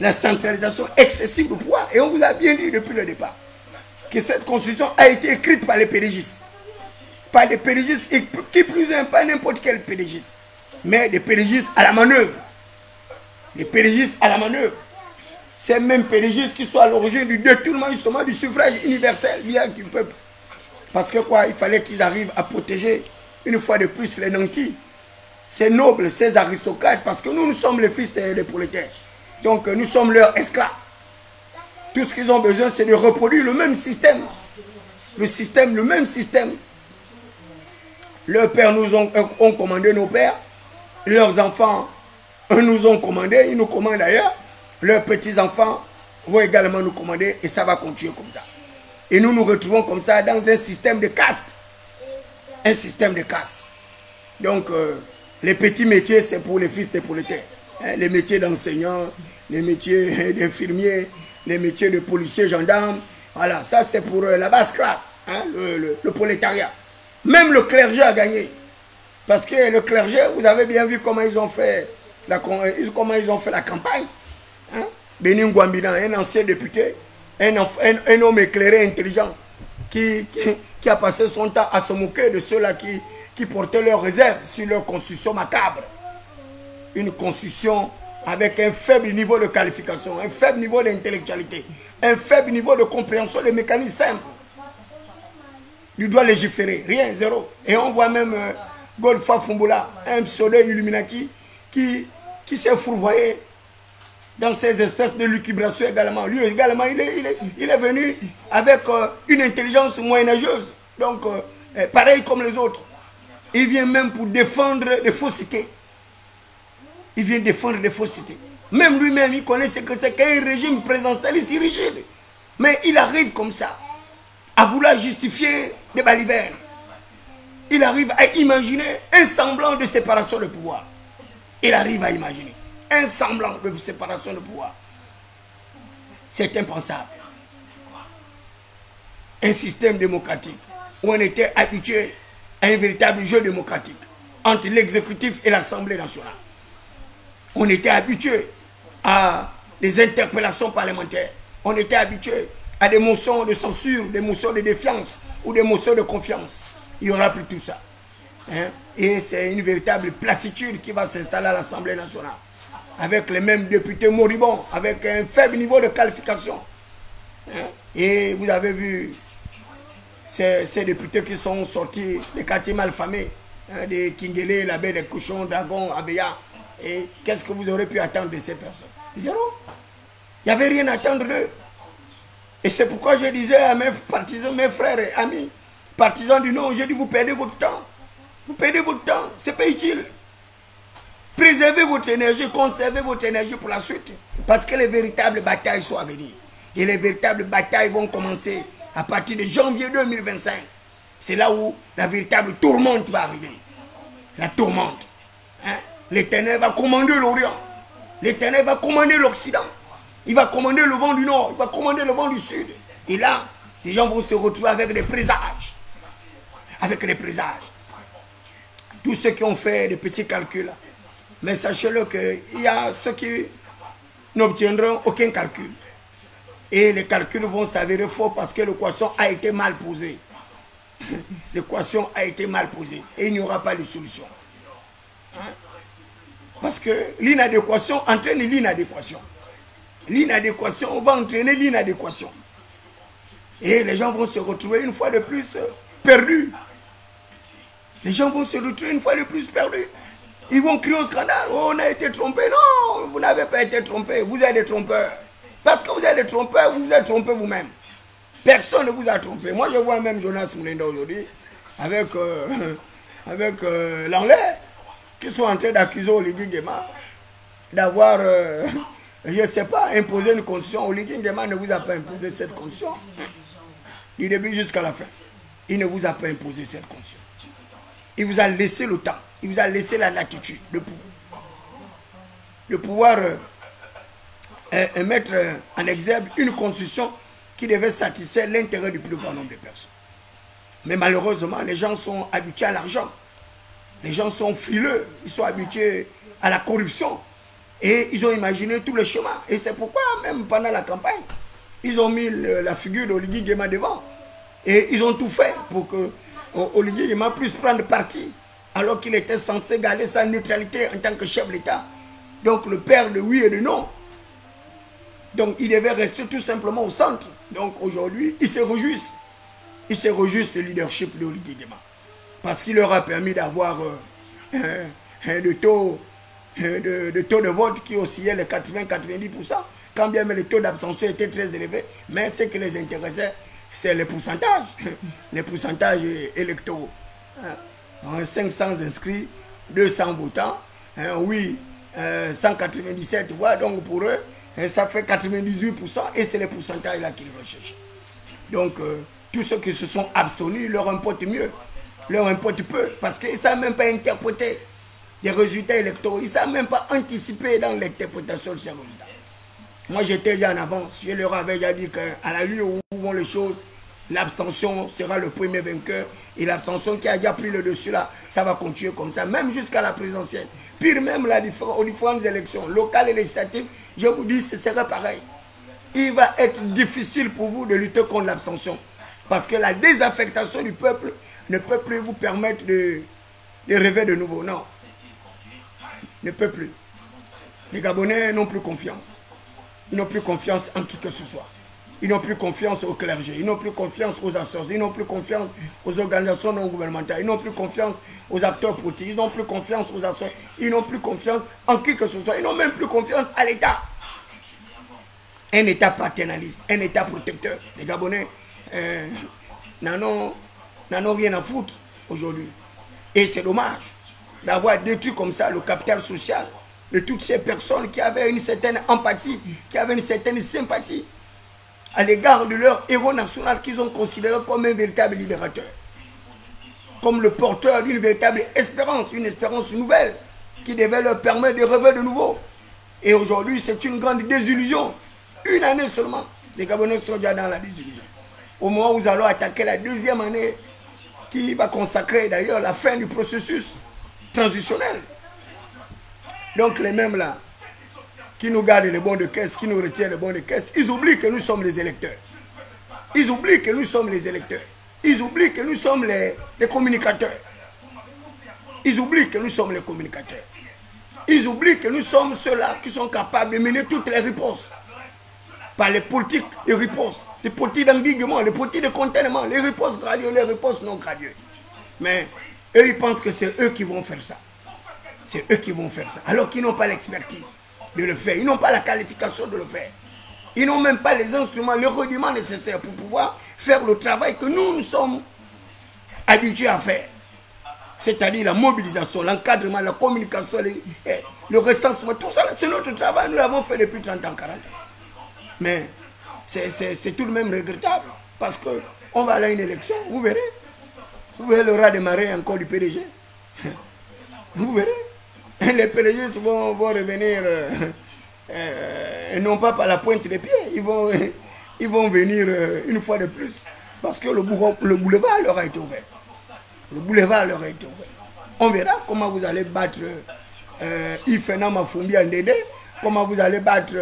La centralisation excessive du pouvoir. Et on vous a bien dit depuis le départ que cette constitution a été écrite par les pédégistes. Pas des pédégistes, et qui plus est, pas n'importe quel pédégiste, mais des pédégistes à la manœuvre. Des pédégistes à la manœuvre. Ces mêmes pédégistes qui sont à l'origine du détournement justement du suffrage universel bien du peuple. Parce que quoi, il fallait qu'ils arrivent à protéger une fois de plus les nantis, ces nobles, ces aristocrates, parce que nous sommes les fils des prolétaires. Donc nous sommes leurs esclaves. Tout ce qu'ils ont besoin, c'est de reproduire le même système. Le même système. Leurs pères nous ont commandé nos pères. Leurs enfants nous ont commandé. Ils nous commandent d'ailleurs. Leurs petits-enfants vont également nous commander. Et ça va continuer comme ça. Et nous nous retrouvons comme ça dans un système de caste. Un système de caste. Donc, les petits métiers, c'est pour les fils des prolétaires. Hein, les métiers d'enseignants, les métiers d'infirmiers, les métiers de policiers, gendarmes. Voilà, ça c'est pour la basse classe, hein, le prolétariat. Même le clergé a gagné. Parce que le clergé, vous avez bien vu comment ils ont fait la campagne. Hein? Bénin Guambina, un ancien député, un homme éclairé, intelligent, qui a passé son temps à se moquer de ceux-là qui portaient leurs réserves sur leur constitution macabre. Une constitution avec un faible niveau de qualification, un faible niveau d'intellectualité, un faible niveau de compréhension des mécanismes simples. Il doit légiférer, rien, zéro. Et on voit même Godefroy Fumboula, un pseudo Illuminati, qui s'est fourvoyé dans ces espèces de lucubration également. Lui également, il est venu avec une intelligence moyenâgeuse, donc pareil comme les autres. Il vient même pour défendre des faussetés. Il vient défendre des faussetés. Même lui-même, il connaît ce que c'est qu'un régime présidentialiste rigide. Mais il arrive comme ça, à vouloir justifier des balivernes. Il arrive à imaginer un semblant de séparation de pouvoir. Il arrive à imaginer un semblant de séparation de pouvoir. C'est impensable. Un système démocratique où on était habitué à un véritable jeu démocratique entre l'exécutif et l'Assemblée nationale. On était habitué à des interpellations parlementaires. On était habitué à des motions de censure, des motions de défiance ou des motions de confiance. Il n'y aura plus tout ça. Hein? Et c'est une véritable lassitude qui va s'installer à l'Assemblée nationale. Avec les mêmes députés moribonds, avec un faible niveau de qualification. Hein? Et vous avez vu ces députés qui sont sortis des quartiers malfamés, hein, des Kingele, la baie des cochons, Dragon, Abeya. Et qu'est-ce que vous aurez pu attendre de ces personnes? Zéro. Il n'y avait rien à attendre d'eux. Et c'est pourquoi je disais à mes partisans, mes frères et amis, partisans du non, j'ai dit vous perdez votre temps. Vous perdez votre temps, ce n'est pas utile. Préservez votre énergie, conservez votre énergie pour la suite. Parce que les véritables batailles sont à venir. Et les véritables batailles vont commencer à partir de janvier 2025. C'est là où la véritable tourmente va arriver. La tourmente. Hein? L'Éternel va commander l'Orient. L'Éternel va commander l'Occident. Il va commander le vent du Nord. Il va commander le vent du Sud. Et là, les gens vont se retrouver avec des présages. Avec des présages. tous ceux qui ont fait des petits calculs. Mais sachez-le qu'il y a ceux qui n'obtiendront aucun calcul. Et les calculs vont s'avérer faux parce que l'équation a été mal posée. L'équation a été mal posée et il n'y aura pas de solution. Parce que l'inadéquation entraîne l'inadéquation. L'inadéquation va entraîner l'inadéquation. Et les gens vont se retrouver une fois de plus perdus. Les gens vont se retrouver une fois de plus perdus. Ils vont crier au scandale. Oh, on a été trompé. Non, vous n'avez pas été trompé. Vous êtes des trompeurs. Parce que vous êtes des trompeurs, vous vous êtes trompé vous-même. Personne ne vous a trompé. Moi, je vois même Jonas Moulenda aujourd'hui avec l'anglais qui sont en train d'accuser Oligui Nguema d'avoir, je ne sais pas, imposé une condition. Oligui Nguema ne vous a pas imposé cette condition. Du début jusqu'à la fin. Il ne vous a pas imposé cette condition. Il vous a laissé le temps. Il vous a laissé la latitude de pouvoir mettre en exergue une constitution qui devait satisfaire l'intérêt du plus grand nombre de personnes. Mais malheureusement, les gens sont habitués à l'argent. Les gens sont frileux. Ils sont habitués à la corruption. Et ils ont imaginé tout le chemin. Et c'est pourquoi, même pendant la campagne, ils ont mis la figure d'Oligui Nguema devant. Et ils ont tout fait pour que Oligui Nguema puisse prendre parti, alors qu'il était censé garder sa neutralité en tant que chef de l'État. Donc le père de oui et de non. Donc il devait rester tout simplement au centre. Donc aujourd'hui, ils se réjouissent. Ils se réjouissent du leadership de Oligui Nguema. Parce qu'il leur a permis d'avoir de taux de vote qui oscillait les 80-90%. Quand bien même le taux d'abstention était très élevé. Mais ce qui les intéressait, c'est les pourcentages. Les pourcentages électoraux. 500 inscrits, 200 votants. Oui, 197 voix. Donc pour eux, ça fait 98%. Et c'est les pourcentages là qu'ils recherchent. Donc tous ceux qui se sont abstenus, leur importe mieux. Leur importe peu. Parce qu'ils ne savent même pas interpréter des résultats électoraux. Ils ne savent même pas anticiper dans l'interprétation de ces résultats. Moi, j'étais déjà en avance. Je leur avais déjà dit qu'à la lueur où vont les choses, l'abstention sera le premier vainqueur. Et l'abstention qui a déjà pris le dessus là, ça va continuer comme ça, même jusqu'à la présidentielle. Pire même aux différentes élections, locales et législatives, je vous dis, ce serait pareil. Il va être difficile pour vous de lutter contre l'abstention. Parce que la désaffectation du peuple ne peut plus vous permettre de rêver de nouveau. Non. Ne peut plus. Les Gabonais n'ont plus confiance. Ils n'ont plus confiance en qui que ce soit. Ils n'ont plus confiance au clergé. Ils n'ont plus confiance aux associations. Ils n'ont plus confiance aux organisations non gouvernementales. Ils n'ont plus confiance aux acteurs politiques. Ils n'ont plus confiance aux associations. Ils n'ont plus confiance en qui que ce soit. Ils n'ont même plus confiance à l'État. Un État paternaliste, un État protecteur. Les Gabonais n'en ont rien à foutre aujourd'hui. Et c'est dommage d'avoir détruit comme ça le capital social de toutes ces personnes qui avaient une certaine empathie, qui avaient une certaine sympathie à l'égard de leur héros national qu'ils ont considéré comme un véritable libérateur. Comme le porteur d'une véritable espérance, une espérance nouvelle qui devait leur permettre de rêver de nouveau. Et aujourd'hui, c'est une grande désillusion. Une année seulement, les Gabonais sont déjà dans la désillusion. Au moment où nous allons attaquer la deuxième année, qui va consacrer d'ailleurs la fin du processus transitionnel. Donc les mêmes là, qui nous gardent les bons de caisse, qui nous retiennent les bons de caisse, ils oublient que nous sommes les électeurs. Ils oublient que nous sommes les électeurs. Ils oublient que nous sommes les communicateurs. Ils oublient que nous sommes les communicateurs. Ils oublient que nous sommes ceux-là qui sont capables de mener toutes les réponses. Par les politiques de réponse, les politiques d'endiguement, les politiques de contentement, les réponses graduées, les réponses non graduées. Mais eux, ils pensent que c'est eux qui vont faire ça. C'est eux qui vont faire ça. Alors qu'ils n'ont pas l'expertise de le faire. Ils n'ont pas la qualification de le faire. Ils n'ont même pas les instruments, les rudiments nécessaires pour pouvoir faire le travail que nous sommes habitués à faire. C'est-à-dire la mobilisation, l'encadrement, la communication, le recensement, tout ça, c'est notre travail. Nous l'avons fait depuis 30 ans, 40 ans. Mais c'est tout de même regrettable parce qu'on va aller à une élection, vous verrez. Vous verrez le raz de marée encore du PDG. Vous verrez. Les PDG vont revenir, non pas par la pointe des pieds, ils vont venir une fois de plus. Parce que le boulevard leur a été ouvert. Le boulevard leur a été ouvert. On verra comment vous allez battre Ifena Mafumbi en Dédé, comment vous allez battre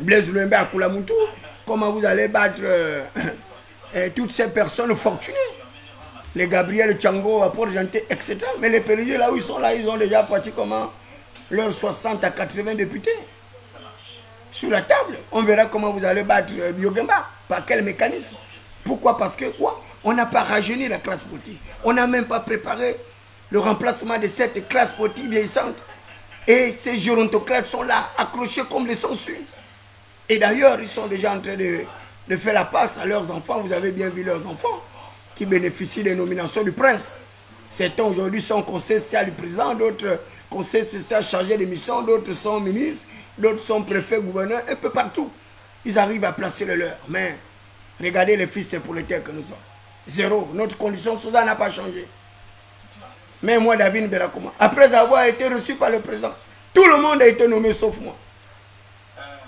Blaise Louembe à Koulamoutou, comment vous allez battre toutes ces personnes fortunées, les Gabriel Tchango à Port-Gentil, etc. Mais les PDG, là où ils sont là, ils ont déjà parti comment leurs 60 à 80 députés sur la table. On verra comment vous allez battre Biogemba, par quel mécanisme. Pourquoi? Parce que quoi? On n'a pas rajeuni la classe politique. On n'a même pas préparé le remplacement de cette classe politique vieillissante. Et ces gérontocrates sont là, accrochés comme les sangsues. Et d'ailleurs, ils sont déjà en train de faire la passe à leurs enfants. Vous avez bien vu leurs enfants qui bénéficient des nominations du prince. Certains aujourd'hui sont conseillers spéciaux du président, d'autres conseillers spéciaux chargés des missions, d'autres sont ministres, d'autres sont préfets, gouverneurs, un peu partout. Ils arrivent à placer le leur. Mais regardez les fils de prolétaires que nous sommes. Zéro. Notre condition sociale n'a pas changé. Mais moi, David Berakouma, après avoir été reçu par le président, tout le monde a été nommé sauf moi.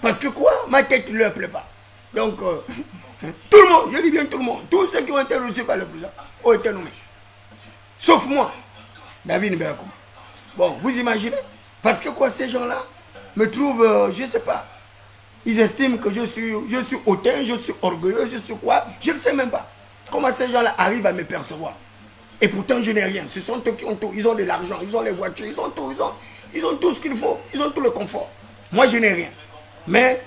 Parce que quoi? Ma tête ne leur plaît pas. Donc, tout le monde, je dis bien tout le monde, tous ceux qui ont été reçus par le président ont été nommés. Sauf moi, David Berakouma. Bon, vous imaginez? Parce que quoi, ces gens-là me trouvent, je ne sais pas. Ils estiment que je suis hautain, je suis orgueilleux, je suis quoi? Je ne sais même pas. Comment ces gens-là arrivent à me percevoir? Et pourtant, je n'ai rien. Ce sont eux qui ont tout. Ils ont de l'argent, ils ont les voitures, ils ont tout. Ils ont tout ce qu'il faut. Ils ont tout le confort. Moi, je n'ai rien. Mais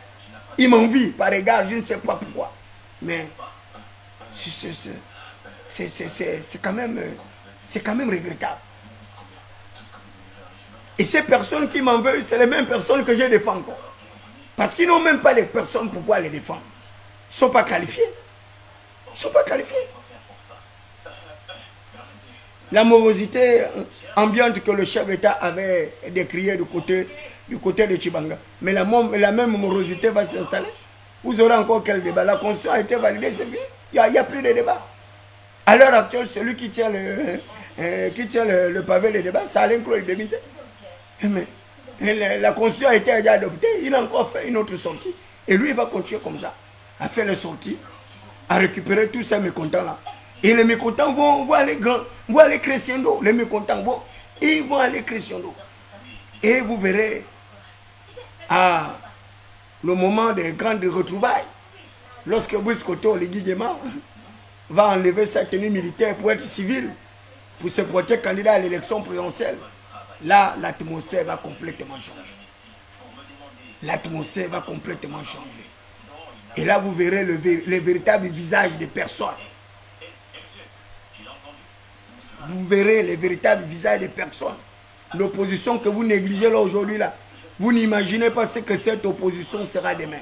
ils m'envient par égard, je ne sais pas pourquoi. Mais c'est quand même regrettable. Et ces personnes qui m'en veulent, c'est les mêmes personnes que je défends encore. Parce qu'ils n'ont même pas les personnes pour pouvoir les défendre. Ils ne sont pas qualifiés. Ils ne sont pas qualifiés. La morosité ambiante que le chef d'État avait décriée du côté de Tchibanga. Mais la même morosité va s'installer. Vous aurez encore quel débat? La Constitution a été validée, c'est fini. Il n'y a plus de débat. À l'heure actuelle, celui qui tient le pavé de débat, c'est Alain Claude Debinze. Mais la Constitution a été déjà adoptée, il a encore fait une autre sortie. Et lui, il va continuer comme ça, à faire les sorties, à récupérer tous ces mécontents-là. Et les mécontents vont aller crescendo. Les mécontents ils vont aller crescendo. Et vous verrez, à le moment des grandes retrouvailles, lorsque Brice Koto, le Guiguema, va enlever sa tenue militaire pour être civil, pour se porter candidat à l'élection présidentielle, là, l'atmosphère va complètement changer. L'atmosphère va complètement changer. Et là, vous verrez le véritable visage des personnes. Vous verrez les véritables visages des personnes. L'opposition que vous négligez là aujourd'hui, là, vous n'imaginez pas ce que cette opposition sera demain.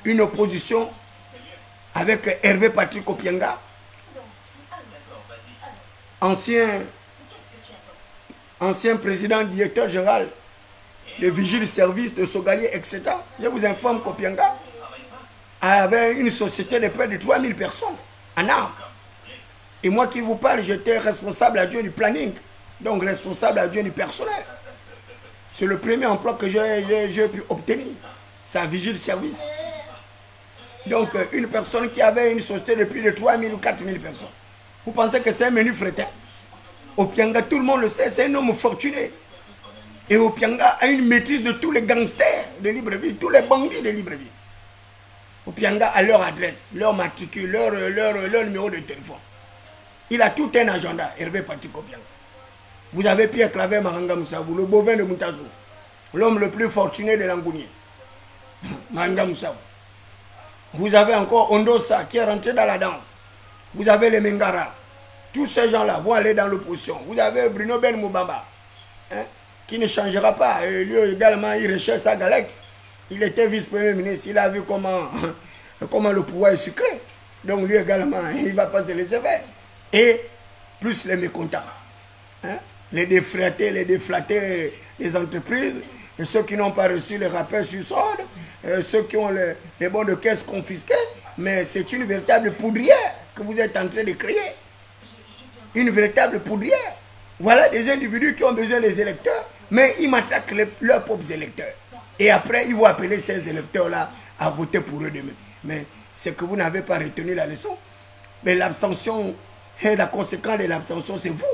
Une opposition avec Hervé Patrick Opianga, ancien président directeur général de Vigile Service de Sogalier, etc. Je vous informe qu'Opianga avait une société de près de 3000 personnes en armes. Et moi qui vous parle, j'étais responsable adjoint du planning, donc responsable adjoint du personnel. C'est le premier emploi que j'ai pu obtenir. C'est un Vigile Service. Donc une personne qui avait une société de plus de 3000 ou 4000 personnes. Vous pensez que c'est un menu fretin? Opianga, tout le monde le sait, c'est un homme fortuné. Et Opianga a une maîtrise de tous les gangsters de Libreville, tous les bandits de Libreville. Opianga a leur adresse, leur matricule, leur numéro de téléphone. Il a tout un agenda, Hervé Patrick Opianga. Vous avez Pierre Claver Maranga Moussabou, le bovin de Moutazou, l'homme le plus fortuné de Langounier. Maranga Moussabou. Vous avez encore Ondosa qui est rentré dans la danse. Vous avez les Mengara. Tous ces gens-là vont aller dans l'opposition. Vous avez Bruno Ben Moubamba, hein, qui ne changera pas. Et lui également, il recherche sa galette. Il était vice-premier ministre. Il a vu comment le pouvoir est sucré. Donc lui également, il va pas se laisser faire. Et plus les mécontents. Hein, les défratés, les déflatés des entreprises. Et ceux qui n'ont pas reçu les rappels sur solde. Ceux qui ont les bons de caisse confisqués. Mais c'est une véritable poudrière que vous êtes en train de créer. Une véritable poudrière. Voilà des individus qui ont besoin des électeurs, mais ils matraquent leurs propres électeurs. Et après, ils vont appeler ces électeurs-là à voter pour eux demain. Mais c'est que vous n'avez pas retenu la leçon. Mais l'abstention Et la conséquence de l'abstention, c'est vous.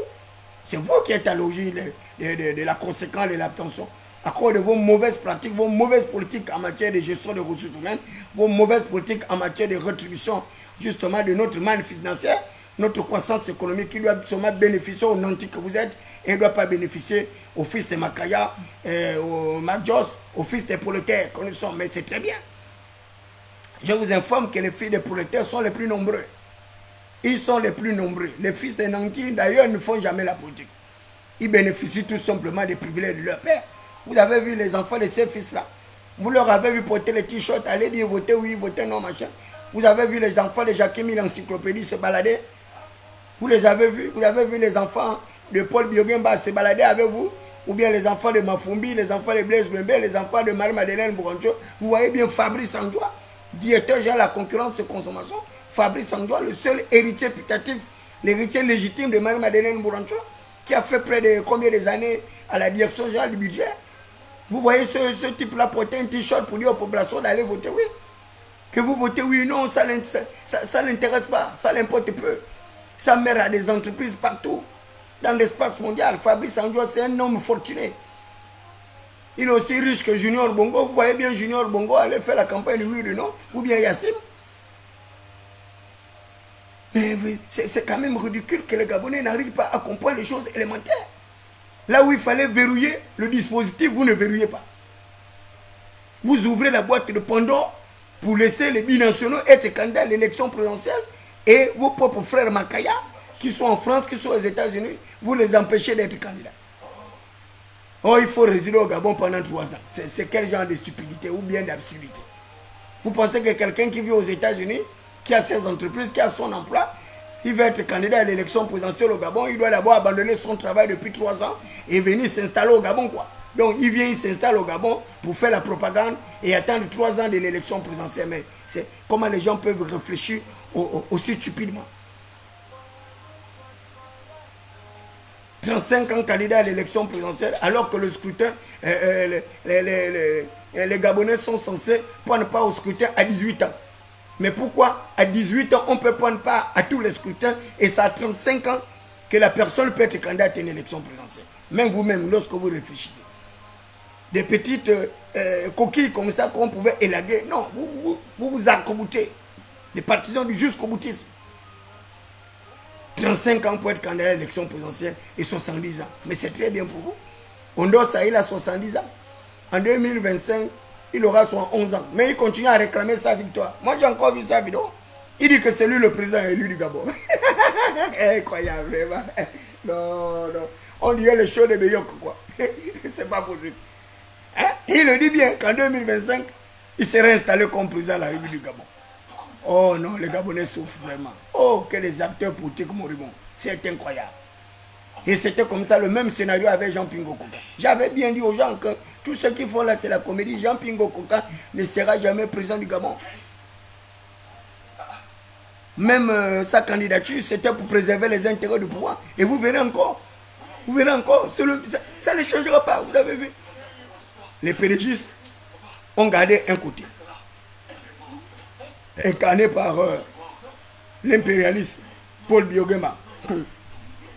C'est vous qui êtes à l'origine de la conséquence de l'abstention. À cause de vos mauvaises pratiques, vos mauvaises politiques en matière de gestion des ressources humaines, vos mauvaises politiques en matière de rétribution justement de notre manne financière, notre croissance économique qui doit absolument bénéficier aux nantis que vous êtes et ne doit pas bénéficier aux fils de Makaya, aux Magos, aux fils des prolétaires que nous sommes. Mais c'est très bien. Je vous informe que les fils des prolétaires sont les plus nombreux. Ils sont les plus nombreux. Les fils des nantis, d'ailleurs, ne font jamais la politique. Ils bénéficient tout simplement des privilèges de leur père. Vous avez vu les enfants de ces fils-là. Vous leur avez vu porter les t-shirts, aller dire votez oui, votez non, machin. Vous avez vu les enfants de Jacquemin l'encyclopédie se balader. Vous les avez vus. Vous avez vu les enfants de Paul Biogemba se balader avec vous. Ou bien les enfants de Mafumbi, les enfants de Blaise Bembe, les enfants de Marie-Madeleine Bourancho. Vous voyez bien Fabrice Andoua, directeur général de la concurrence et consommation. Fabrice Andoua, le seul héritier putatif, l'héritier légitime de Marie-Madeleine Bourancho, qui a fait près de combien des années à la direction générale du budget. Vous voyez ce type-là porter un t-shirt pour dire aux populations d'aller voter oui. Que vous votez oui ou non, ça ne l'intéresse pas, ça l'importe peu. Sa mère a des entreprises partout, dans l'espace mondial. Fabrice Andoua, c'est un homme fortuné. Il est aussi riche que Junior Bongo. Vous voyez bien Junior Bongo aller faire la campagne oui ou non, ou bien Yassim. Mais c'est quand même ridicule que les Gabonais n'arrivent pas à comprendre les choses élémentaires. Là où il fallait verrouiller le dispositif, vous ne verrouillez pas. Vous ouvrez la boîte de Pandore pour laisser les binationaux être candidats à l'élection présidentielle et vos propres frères Makaya, qui sont en France, qui sont aux États-Unis, vous les empêchez d'être candidats. Oh, il faut résider au Gabon pendant 3 ans. C'est quel genre de stupidité ou bien d'absurdité? Vous pensez que quelqu'un qui vit aux États-Unis, qui a ses entreprises, qui a son emploi, il va être candidat à l'élection présidentielle au Gabon, il doit d'abord abandonner son travail depuis 3 ans et venir s'installer au Gabon, quoi. Donc il vient, il s'installe au Gabon pour faire la propagande et attendre 3 ans de l'élection présidentielle. Mais c'est comment les gens peuvent réfléchir aussi stupidement. 35 ans candidat à l'élection présidentielle, alors que le scrutin, les Gabonais sont censés prendre part au scrutin à 18 ans. Mais pourquoi à 18 ans, on ne peut prendre part à tous les scrutins et c'est à 35 ans que la personne peut être candidate à une élection présidentielle? Même vous-même, lorsque vous réfléchissez. Des petites coquilles comme ça qu'on pouvait élaguer. Non, vous arc-boutez. Les partisans du jusqu'au boutisme. 35 ans pour être candidat à l'élection présidentielle et 70 ans. Mais c'est très bien pour vous. Ondo Saïl a 70 ans. En 2025, il aura 11 ans. Mais il continue à réclamer sa victoire. Moi, j'ai encore vu sa vidéo. Il dit que c'est lui le président élu du Gabon. Incroyable, vraiment. Non, non. On dirait le show de Beyok, quoi. C'est pas possible. Hein? Il le dit bien qu'en 2025, il serait installé comme président de la République du Gabon. Oh non, les Gabonais souffrent vraiment. Oh, que les acteurs politiques moribonds. C'est incroyable. Et c'était comme ça le même scénario avec Jean Pingo Koka. J'avais bien dit aux gens que tout ce qu'ils font là, c'est la comédie. Jean Pingo Koka ne sera jamais président du Gabon. Même sa candidature, c'était pour préserver les intérêts du pouvoir. Et vous verrez encore. Vous verrez encore. Ça ne changera pas, vous avez vu. Les pédégistes ont gardé un côté. Incarné par l'impérialisme, Paul Biogema,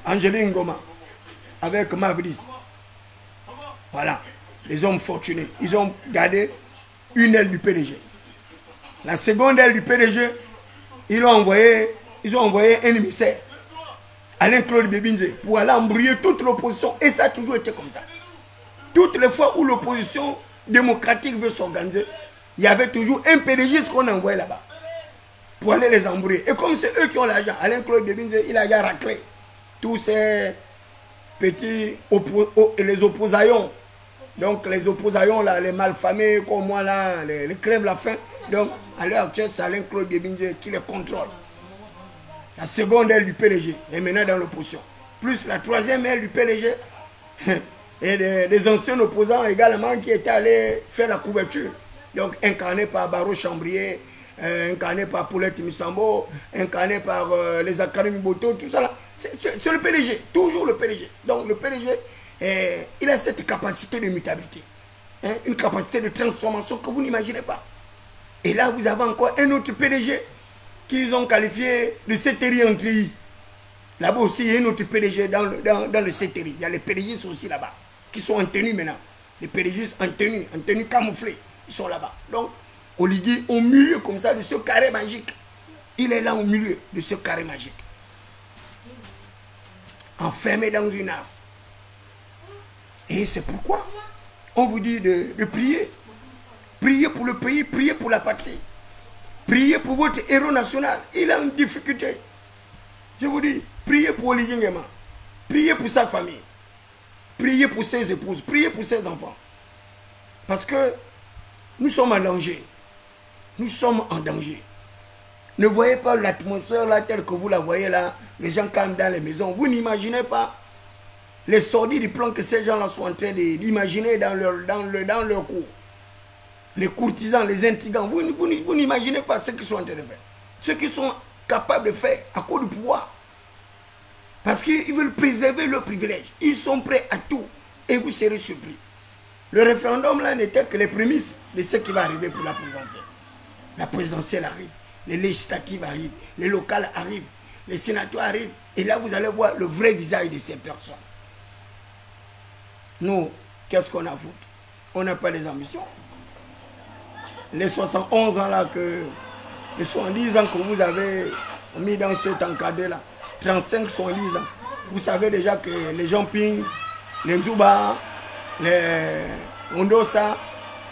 Angéline Ngoma, avec Mavridis. Voilà, les hommes fortunés. Ils ont gardé une aile du PDG. La seconde aile du PDG, ils ont envoyé un émissaire, Alain-Claude Bébinze, pour aller embrouiller toute l'opposition. Et ça a toujours été comme ça. Toutes les fois où l'opposition démocratique veut s'organiser, il y avait toujours un PDG qu'on envoyait là-bas pour aller les embrouiller. Et comme c'est eux qui ont l'argent, Alain-Claude Bébinze, il a déjà raclé tous ces petits les opposaillons. Donc les opposaillons, là, les malfamés comme moi, là, les crèvent la faim. Donc à l'heure actuelle, c'est Alain-Claude Bébinze qui les contrôle. La seconde aile du PDG est maintenant dans l'opposition. Plus la troisième aile du PDG et des anciens opposants également qui étaient allés faire la couverture. Donc incarné par Baro Chambrier, incarné par Paulette Missambo, incarné par les Académies Boto, tout ça là. C'est le PDG, toujours le PDG. Donc le PDG, il a cette capacité de mutabilité, hein, une capacité de transformation que vous n'imaginez pas. Et là, vous avez encore un autre PDG qu'ils ont qualifié de Céteri Entri. Là-bas aussi, il y a une autre PDG dans le CTRI. Il y a les PDG aussi là-bas, qui sont en tenue maintenant. Les PDG en tenue camouflée, ils sont là-bas. Donc, Oligui, au milieu comme ça de ce carré magique, il est là au milieu de ce carré magique. Enfermé dans une as. Et c'est pourquoi on vous dit de prier. Priez pour le pays, priez pour la patrie. Priez pour votre héros national. Il a une difficulté. Je vous dis, priez pour Oligui Nguema. Priez pour sa famille. Priez pour ses épouses. Priez pour ses enfants. Parce que nous sommes en danger. Nous sommes en danger. Ne voyez pas l'atmosphère là telle que vous la voyez là. Les gens calment dans les maisons. Vous n'imaginez pas les sordis du plan que ces gens-là sont en train d'imaginer dans leur cours. Les courtisans, les intrigants. Vous n'imaginez pas ce qu'ils sont en train de faire. Ce qu'ils sont capables de faire à cause du pouvoir. Parce qu'ils veulent préserver leurs privilèges. Ils sont prêts à tout. Et vous serez surpris. Le référendum là n'était que les prémices de ce qui va arriver pour la présidentielle. La présidentielle arrive. Les législatives arrivent. Les locales arrivent. Les sénateurs arrivent. Et là, vous allez voir le vrai visage de ces personnes. Nous, qu'est-ce qu'on a à foutre? On n'a pas des ambitions. Les 71 ans là que... Les 70 ans que vous avez mis dans cet encadré là, 35, 70 ans, vous savez déjà que les Jamping, les Nzouba, les Ondosa,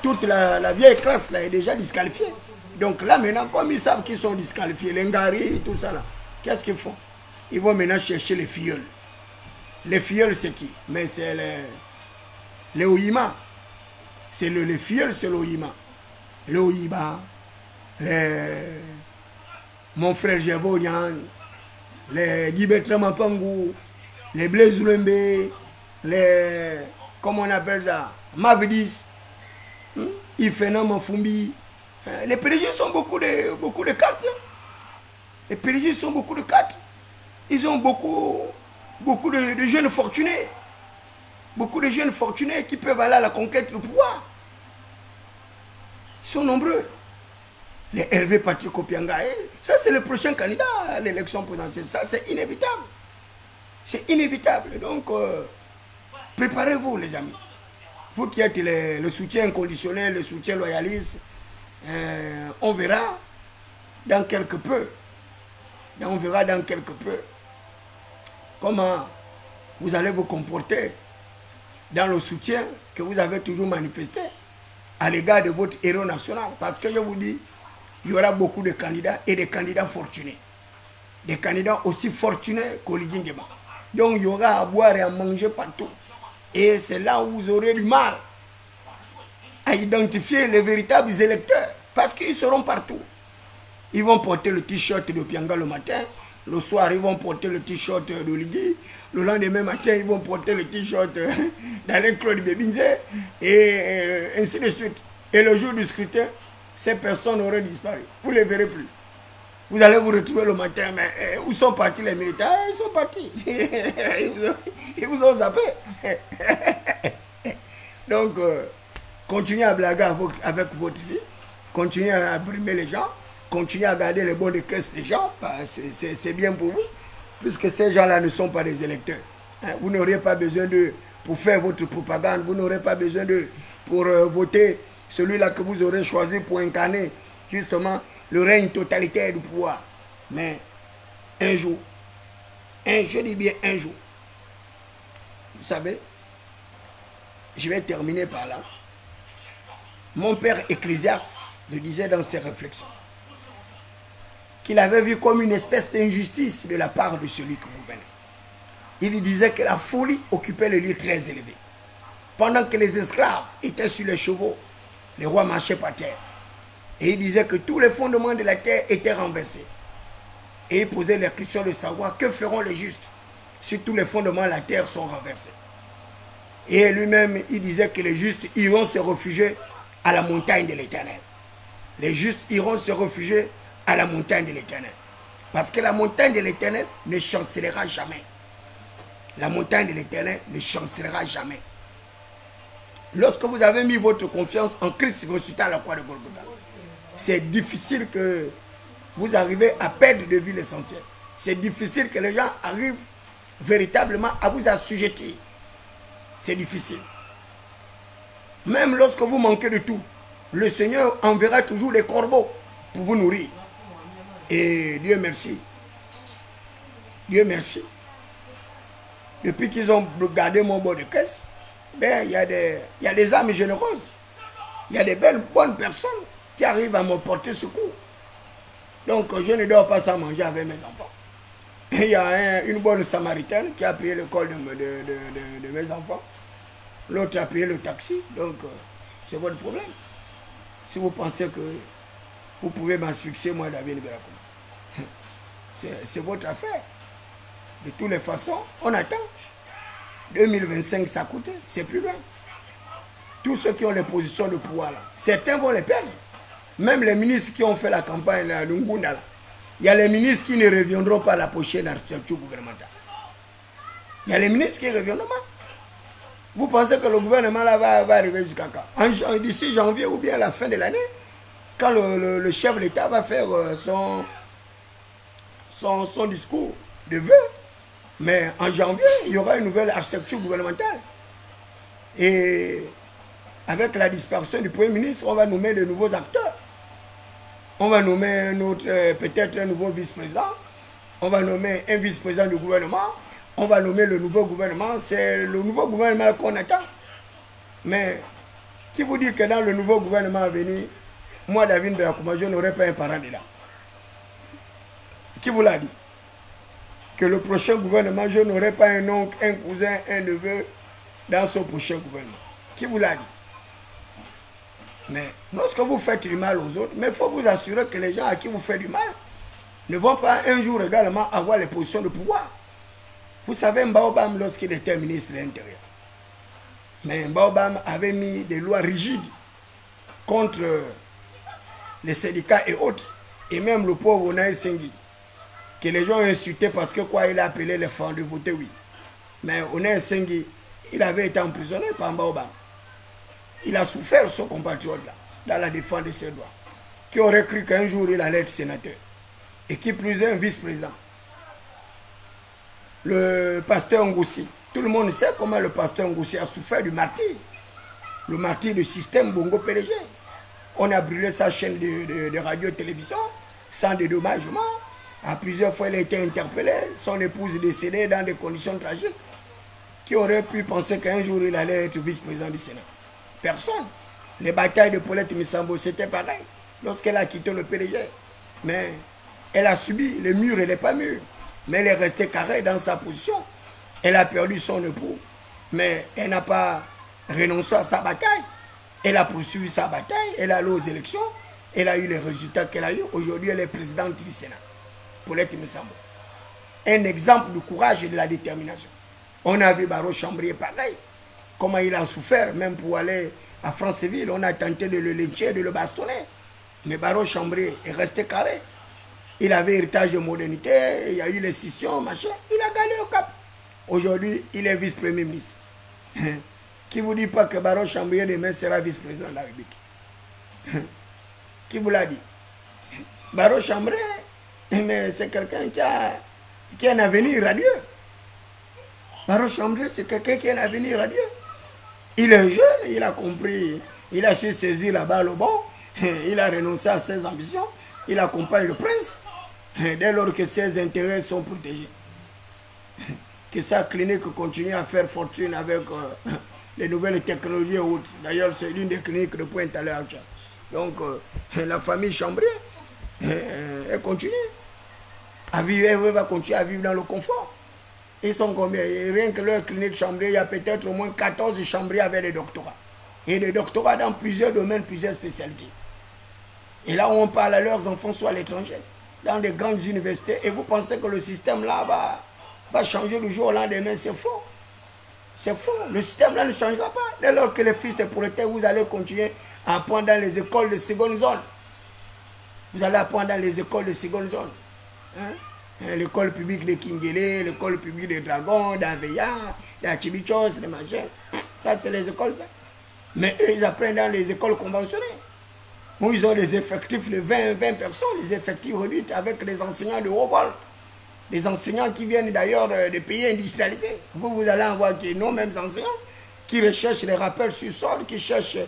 toute la vieille classe là est déjà disqualifiée. Donc là maintenant, comme ils savent qu'ils sont disqualifiés, les Ngari, tout ça là, qu'est-ce qu'ils font? Ils vont maintenant chercher les filleuls. Les filleuls c'est qui? Mais c'est les Oyima. C'est les filleuls, c'est l'Oyima. Les Oyiba, mon frère Jevonian, les Guibetra Mapangou, les Blaise Lembe, les... comment on appelle ça? Mavidis, Ifena Mafumbi. Les PDG sont beaucoup de cartes. Les PDG sont beaucoup de cartes. Ils ont beaucoup de jeunes fortunés. Beaucoup de jeunes fortunés qui peuvent aller à la conquête du pouvoir. Ils sont nombreux. Les Hervé Patrick Kopianga, ça c'est le prochain candidat à l'élection présidentielle. Ça c'est inévitable. C'est inévitable. Donc, préparez-vous les amis. Vous qui êtes le soutien inconditionnel, le soutien loyaliste, on verra dans quelque peu. On verra dans quelque peu comment vous allez vous comporter dans le soutien que vous avez toujours manifesté à l'égard de votre héros national. Parce que je vous dis, il y aura beaucoup de candidats et des candidats fortunés. Des candidats aussi fortunés qu'Oligui Nguema. Donc il y aura à boire et à manger partout. Et c'est là où vous aurez du mal à identifier les véritables électeurs. Parce qu'ils seront partout. Ils vont porter le t-shirt de Pianga le matin. Le soir, ils vont porter le t-shirt d'Oligui. Le lendemain matin, ils vont porter le t-shirt d'Alain Claude Bébinze. Et ainsi de suite. Et le jour du scrutin, ces personnes auraient disparu. Vous ne les verrez plus. Vous allez vous retrouver le matin. Mais où sont partis les militaires? Ils sont partis. Ils vous ont zappé. Donc, continuez à blaguer avec votre vie. Continuez à brimer les gens. Continuez à garder les bons de caisse des gens. C'est bien pour vous. Puisque ces gens-là ne sont pas des électeurs. Vous n'aurez pas besoin d'eux pour faire votre propagande. Vous n'aurez pas besoin d'eux pour voter celui-là que vous aurez choisi pour incarner justement le règne totalitaire du pouvoir. Mais un jour, je dis bien un jour, vous savez, je vais terminer par là. Mon père Ecclésiaste le disait dans ses réflexions, qu'il avait vu comme une espèce d'injustice de la part de celui qui gouvernait. Il lui disait que la folie occupait le lieu très élevé. Pendant que les esclaves étaient sur les chevaux, les rois marchaient par terre. Et il disait que tous les fondements de la terre étaient renversés. Et il posait la question de savoir que feront les justes si tous les fondements de la terre sont renversés. Et lui-même, il disait que les justes iront se réfugier à la montagne de l'Éternel. Les justes iront se réfugier à la montagne de l'Éternel. Parce que la montagne de l'Éternel ne chancellera jamais. La montagne de l'Éternel ne chancellera jamais. Lorsque vous avez mis votre confiance en Christ ressuscité à la croix de Golgotha, c'est difficile que vous arrivez à perdre de vue l'essentiel. c'est difficile que les gens arrivent véritablement à vous assujettir. C'est difficile. Même lorsque vous manquez de tout, le Seigneur enverra toujours des corbeaux pour vous nourrir. Et Dieu merci. Dieu merci. Depuis qu'ils ont gardé mon bord de caisse, ben, il y a des âmes généreuses. Il y a des belles, bonnes personnes qui arrivent à me porter secours. Donc, je ne dors pas sans manger avec mes enfants. Et il y a une bonne samaritaine qui a payé l'école de mes enfants. L'autre a payé le taxi. Donc, c'est votre problème. Si vous pensez que vous pouvez m'asphyxier, moi, David Berakoum, c'est votre affaire. De toutes les façons, on attend. 2025, ça coûte, c'est plus loin. Tous ceux qui ont les positions de pouvoir, là, certains vont les perdre. Même les ministres qui ont fait la campagne à Lungunda, là, il y a les ministres qui ne reviendront pas à la prochaine architecture gouvernementale. Il y a les ministres qui ne reviendront pas. Vous pensez que le gouvernement là va arriver jusqu'à quand? D'ici janvier ou bien à la fin de l'année, quand le chef de l'État va faire son discours de vœux. Mais en janvier, il y aura une nouvelle architecture gouvernementale. Et avec la disparition du Premier ministre, on va nommer de nouveaux acteurs. On va nommer peut-être un nouveau vice-président. On va nommer un vice-président du gouvernement. On va nommer le nouveau gouvernement. C'est le nouveau gouvernement qu'on attend. Mais qui vous dit que dans le nouveau gouvernement à venir, moi, David Berakoum, je n'aurai pas un parent dedans? Qui vous l'a dit? Que le prochain gouvernement, je n'aurai pas un oncle, un cousin, un neveu dans ce prochain gouvernement. Qui vous l'a dit? Mais lorsque vous faites du mal aux autres, mais il faut vous assurer que les gens à qui vous faites du mal ne vont pas un jour également avoir les positions de pouvoir. Vous savez, Mbaobam, lorsqu'il était ministre de l'Intérieur, mais Mbaobam avait mis des lois rigides contre les syndicats et autres, et même le pauvre Onaï Sengi, que les gens ont insulté parce que quoi, il a appelé les femmes de voter oui. Mais Onaï Sengi, il avait été emprisonné par Mbaobam. Il a souffert, ce compatriote-là, dans la défense de ses droits, qui aurait cru qu'un jour il allait être sénateur, et qui plus est un vice-président. Le pasteur Ngoussi, tout le monde sait comment le pasteur Ngoussi a souffert du martyr, le martyr du système Bongo PDG. On a brûlé sa chaîne de radio-télévision sans dédommagement. À plusieurs fois, il a été interpellé, son épouse est décédée dans des conditions tragiques. Qui aurait pu penser qu'un jour il allait être vice-président du Sénat? Personne. Les batailles de Paulette Missambo, c'était pareil. Lorsqu'elle a quitté le PDG. Mais elle a subi les murs, elle n'est pas mûre. Mais elle est restée carrée dans sa position. Elle a perdu son époux. Mais elle n'a pas renoncé à sa bataille. Elle a poursuivi sa bataille. Elle est allée aux élections. Elle a eu les résultats qu'elle a eu. Aujourd'hui, elle est présidente du Sénat. Paulette Missambo. Un exemple de courage et de la détermination. On a vu Baro Chambrier pareil. Comment il a souffert, même pour aller à Franceville. On a tenté de le lyncher, de le bastonner. Mais Baro Chambrier est resté carré. Il avait héritage de modernité, il y a eu les scissions, machin. Il a gagné au cap. Aujourd'hui, il est vice-premier ministre. Qui vous dit pas que Baro Chambrier demain sera vice-président de la République? Qui vous l'a dit? Baro Chambrier, mais c'est quelqu'un qui a un avenir radieux. Baro Chambrier, c'est quelqu'un qui a un avenir radieux. Il est jeune, il a compris, il a su saisir la balle au bon, il a renoncé à ses ambitions, il accompagne le prince, dès lors que ses intérêts sont protégés. Que sa clinique continue à faire fortune avec les nouvelles technologies et autres. D'ailleurs, c'est l'une des cliniques de Pointe à l'heure actuelle. Donc, la famille Chambrier, elle continue à vivre, elle va continuer à vivre dans le confort. Ils sont combien? Rien que leur clinique Chambrier, il y a peut-être au moins 14 Chambriers avec des doctorats. Et des doctorats dans plusieurs domaines, plusieurs spécialités. Et là où on parle à leurs enfants, soit à l'étranger, dans des grandes universités, et vous pensez que le système là va changer du jour au lendemain, c'est faux. C'est faux. Le système là ne changera pas. Dès lors que les fils de prolétaires, vous allez continuer à apprendre dans les écoles de seconde zone. Vous allez apprendre dans les écoles de seconde zone. Hein? L'école publique de Kingele, l'école publique de Dragon, d'Aveya, d'Achibichos, de machin. Ça, c'est les écoles, ça. Mais eux, ils apprennent dans les écoles conventionnelles. Où ils ont des effectifs de 20 personnes, des effectifs réduits avec les enseignants de haut vol. des enseignants qui viennent d'ailleurs des pays industrialisés. Vous allez en voir qui nos mêmes enseignants qui recherchent les rappels sur sol, qui cherchent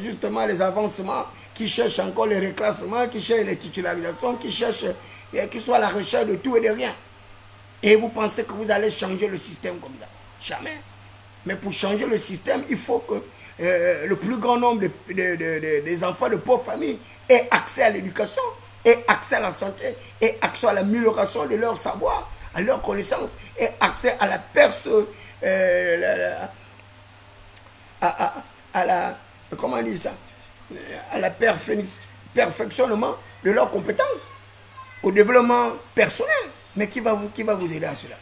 justement les avancements, qui cherchent encore les reclassements, qui cherchent les titularisations, qui cherchent qui soient à la recherche de tout et de rien. Et vous pensez que vous allez changer le système comme ça? Jamais. Mais pour changer le système, il faut que le plus grand nombre des enfants de pauvres familles aient accès à l'éducation, aient accès à la santé, aient accès à l'amélioration de leur savoir, à leur connaissance, aient accès à la comment on dit ça, à la perfectionnement de leurs compétences, au développement personnel. Mais qui va vous aider à cela?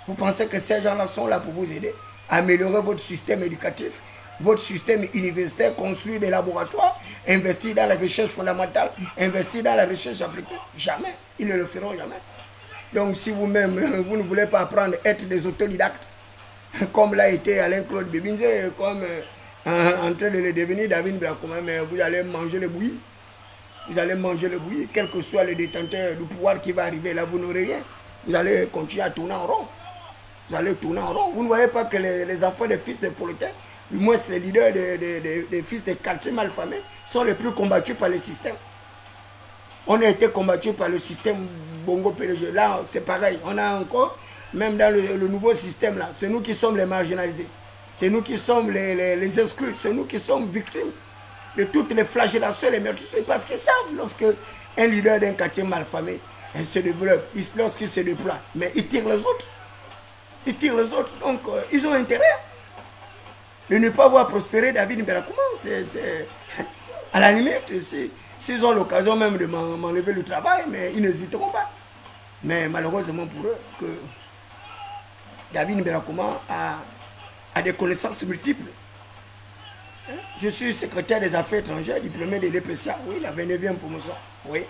Vous pensez que ces gens-là sont là pour vous aider à améliorer votre système éducatif, votre système universitaire, construire des laboratoires, investir dans la recherche fondamentale, investir dans la recherche appliquée? Jamais. Ils ne le feront jamais. Donc si vous-même, vous ne voulez pas apprendre à être des autodidactes, comme l'a été Alain-Claude Bébinze, comme en train de le devenir David Brakoma, mais vous allez manger le bouilli. Vous allez manger le bouilli, quel que soit le détenteur du pouvoir qui va arriver, là vous n'aurez rien. Vous allez continuer à tourner en rond. Vous allez tourner en rond. Vous ne voyez pas que les enfants des fils de prolétaires, du moins les leaders des fils des quartiers malfamés, sont les plus combattus par le système. On a été combattus par le système Bongo PDG. Là, c'est pareil. On a encore, même dans le nouveau système, là, c'est nous qui sommes les marginalisés. C'est nous qui sommes les exclus. C'est nous qui sommes victimes de toutes les flagellations, les meurtres. Parce qu'ils savent, lorsque un leader d'un quartier malfamé se développe, lorsqu'il se déploie, mais il tire les autres. Ils tirent les autres. Donc, ils ont intérêt de ne pas voir prospérer David Mberakouma. À la limite, s'ils ont l'occasion même de m'enlever le travail, mais ils n'hésiteront pas. Mais malheureusement pour eux, que David Mberakouma a des connaissances multiples. Je suis secrétaire des affaires étrangères, diplômé de l'EPSA, oui, la 29e promotion, oui.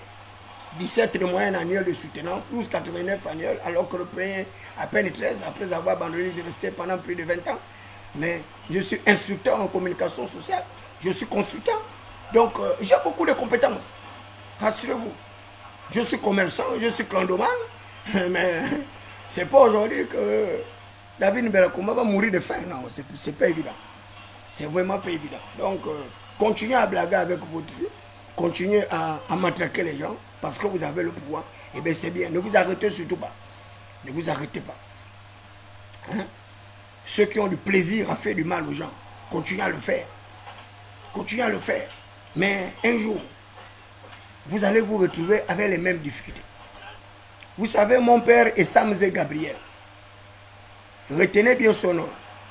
17 de moyenne annuelle de soutenance, 12,89 annuel, alors que le pays à peine 13, après avoir abandonné l'université pendant plus de 20 ans. Mais je suis instructeur en communication sociale, je suis consultant, donc j'ai beaucoup de compétences, rassurez-vous. Je suis commerçant, je suis clandomane, mais c'est pas aujourd'hui que David Mberakouma va mourir de faim, non, c'est pas évident. C'est vraiment pas évident. Donc, continuez à blaguer avec votre vie, continuez à matraquer les gens, parce que vous avez le pouvoir. Et bien c'est bien, ne vous arrêtez surtout pas. Ne vous arrêtez pas. Hein? Ceux qui ont du plaisir à faire du mal aux gens, continuez à le faire. Continuez à le faire. Mais un jour, vous allez vous retrouver avec les mêmes difficultés. Vous savez, mon père est Samzé Gabriel. Retenez bien son nom.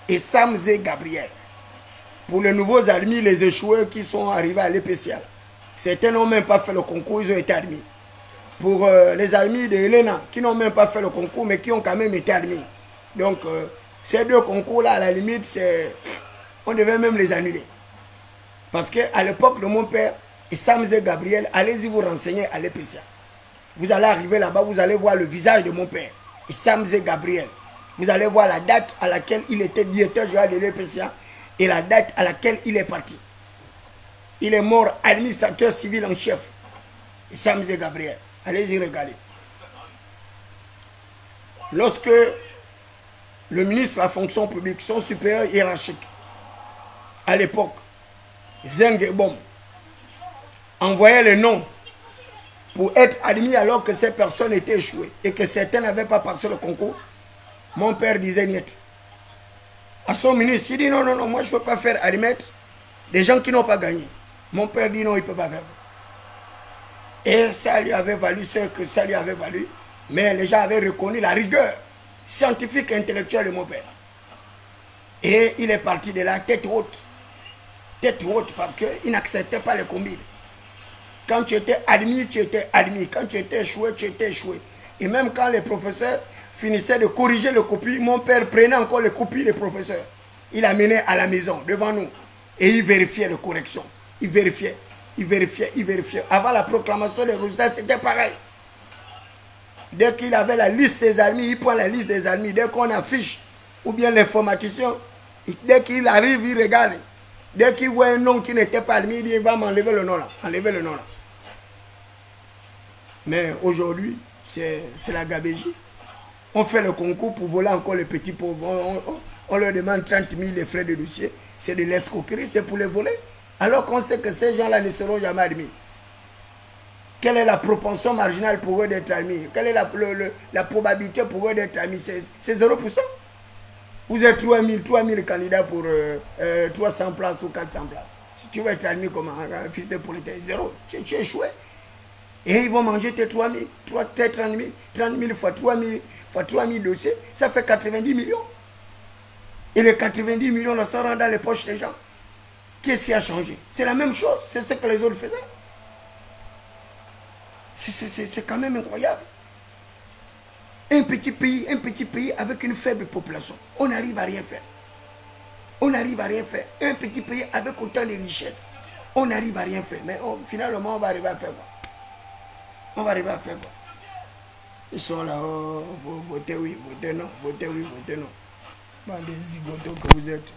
Et Samzé Gabriel. Pour les nouveaux admis, les échoués qui sont arrivés à l'EPCL. Certains n'ont même pas fait le concours, ils ont été admis. Pour les admis de Helena, qui n'ont même pas fait le concours, mais qui ont quand même été admis. Donc, ces deux concours-là, à la limite, on devait même les annuler. Parce qu'à l'époque de mon père, et Samzé Gabriel, allez-y vous renseigner à l'EPCL. Vous allez arriver là-bas, vous allez voir le visage de mon père, et Samzé Gabriel. Vous allez voir la date à laquelle il était directeur général de l'EPCA et la date à laquelle il est parti. Il est mort administrateur civil en chef. Samzé Gabriel. Allez-y regarder. Lorsque le ministre de la fonction publique, son supérieur hiérarchique, à l'époque, Zeng Ebom, envoyait les noms pour être admis alors que ces personnes étaient échouées et que certains n'avaient pas passé le concours, mon père disait niet. À son ministre, il dit non, non, non, moi je ne peux pas faire admettre des gens qui n'ont pas gagné. Mon père dit non, il ne peut pas faire ça. Et ça lui avait valu ce que ça lui avait valu. Mais les gens avaient reconnu la rigueur scientifique et intellectuelle de mon père. Et il est parti de là tête haute. Tête haute parce qu'il n'acceptait pas les combines. Quand tu étais admis, tu étais admis. Quand tu étais échoué, tu étais échoué. Et même quand les professeurs finissaient de corriger les copies, mon père prenait encore les copies des professeurs. Il amenait à la maison, devant nous. Et il vérifiait les corrections. Il vérifiait, il vérifiait, il vérifiait. Avant la proclamation des résultats, c'était pareil. Dès qu'il avait la liste des admis, il prend la liste des admis. Dès qu'on affiche, ou bien l'informaticien, dès qu'il arrive, il regarde. Dès qu'il voit un nom qui n'était pas admis, il dit, il va m'enlever le nom là. Enlever le nom là. Mais aujourd'hui, C'est la gabégie. On fait le concours pour voler encore les petits pauvres. On leur demande 30 000 les frais de dossier. C'est de l'escroquerie, c'est pour les voler. Alors qu'on sait que ces gens-là ne seront jamais admis. Quelle est la propension marginale pour eux d'être admis? Quelle est la probabilité pour eux d'être admis? C'est 0%. Vous êtes 3000 candidats pour 300 places ou 400 places. Si tu veux être admis comme un fils de politique, zéro. Tu es échoué. Et ils vont manger tes 30 000 fois 3 000 dossiers, ça fait 90 millions. Et les 90 millions, là, ça rentre dans les poches des gens. Qu'est-ce qui a changé? C'est la même chose, c'est ce que les autres faisaient. C'est quand même incroyable. Un petit pays avec une faible population, on n'arrive à rien faire. On n'arrive à rien faire. Un petit pays avec autant de richesses, on n'arrive à rien faire. Mais finalement, on va arriver à faire quoi? On va arriver à faire quoi? Ils sont là, oh, votez oui, votez non, votez oui, votez non. Bande des zigotos que vous êtes.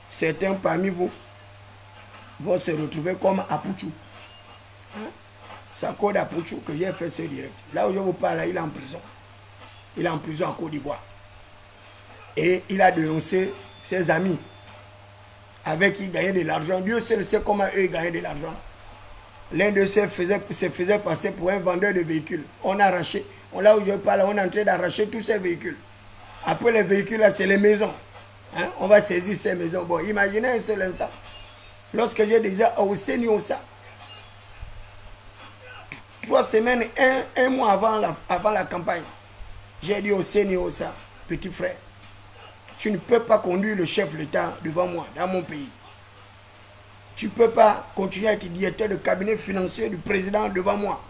Certains parmi vous vont se retrouver comme Apuchou. Hein? C'est à cause d'Apuchou que j'ai fait ce direct. Là où je vous parle, il est en prison. Il est en prison en Côte d'Ivoire. Et il a dénoncé ses amis avec qui il gagnait de l'argent. Dieu seul sait comment eux ils gagnaient de l'argent. L'un de se faisait passer pour un vendeur de véhicules. On a arraché. Là où je parle, on est en train d'arracher tous ces véhicules. Après les véhicules, là, c'est les maisons. Hein? On va saisir ces maisons. Bon, imaginez un seul instant. Lorsque je disais au Seigneur ça, 3 semaines, un mois avant la campagne, j'ai dit au Seigneur ça, petit frère, tu ne peux pas conduire le chef de l'État devant moi, dans mon pays. Tu ne peux pas continuer à être directeur de cabinet financier du président devant moi.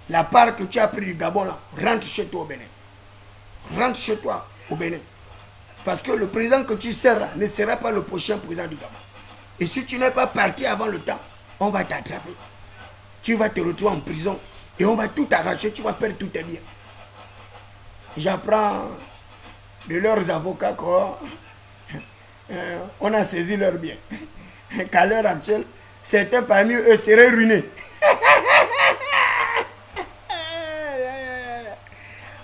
La part que tu as pris du Gabon, là, rentre chez toi au Bénin. Rentre chez toi au Bénin. Parce que le président que tu sers là ne sera pas le prochain président du Gabon. Et si tu n'es pas parti avant le temps, on va t'attraper. Tu vas te retrouver en prison et on va tout arracher, tu vas perdre tous tes biens. J'apprends de leurs avocats qu'on a saisi leurs biens. Qu'à l'heure actuelle, certains parmi eux seraient ruinés.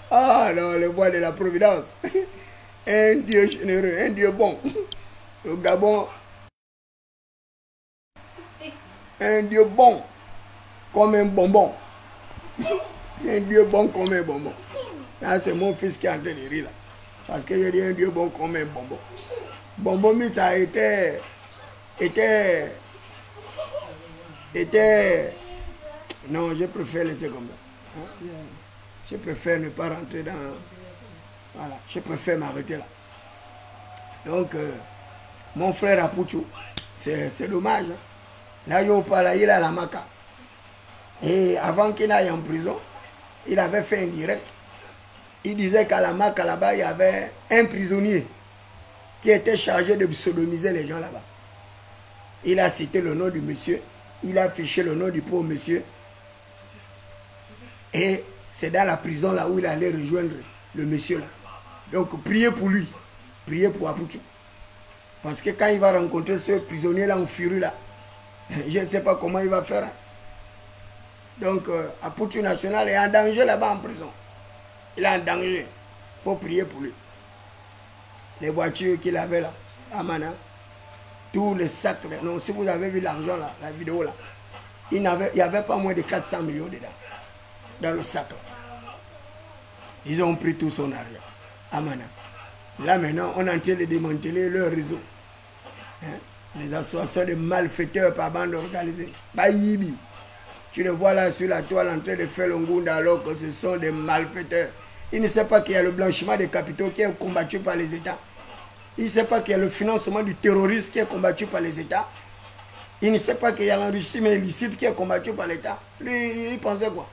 Ah non, le voile de la providence. Un Dieu généreux, un Dieu bon. Le Gabon, un Dieu bon comme un bonbon. Un Dieu bon comme un bonbon. Là, c'est mon fils qui est en train de rire là. Parce que j'ai dit un Dieu bon comme un bonbon. Bonbon Mix a était. Non, je préfère laisser comme ça. Hein? Je préfère ne pas rentrer dans. Voilà, je préfère m'arrêter là. Donc, mon frère Apuchou, c'est dommage. Hein? Là, je parle, il a la maca. Et avant qu'il aille en prison, il avait fait un direct. Il disait qu'à la maca là-bas, il y avait un prisonnier qui était chargé de sodomiser les gens là-bas. Il a cité le nom du monsieur, il a affiché le nom du pauvre monsieur. Et c'est dans la prison là où il allait rejoindre le monsieur là. Donc priez pour lui, priez pour Apuchou. Parce que quand il va rencontrer ce prisonnier là en furie là, je ne sais pas comment il va faire. Donc Apuchou National est en danger là-bas en prison. Il est en danger. Il faut prier pour lui. Les voitures qu'il avait là, à Mana, tous les sacs, non, si vous avez vu l'argent là, la vidéo là, il n'y avait pas moins de 400 millions dedans, dans le sac là. Ils ont pris tout son argent, à Mana. Là maintenant, on est en train de démanteler leur réseau. Hein? Les associations de malfaiteurs par bande organisée. Bayibi. Tu le vois là sur la toile en train de faire le ngunda alors que ce sont des malfaiteurs. Il ne sait pas qu'il y a le blanchiment des capitaux qui est combattu par les États. Il ne sait pas qu'il y a le financement du terrorisme qui est combattu par les États. Il ne sait pas qu'il y a l'enrichissement illicite qui est combattu par l'État. Lui, il pensait quoi?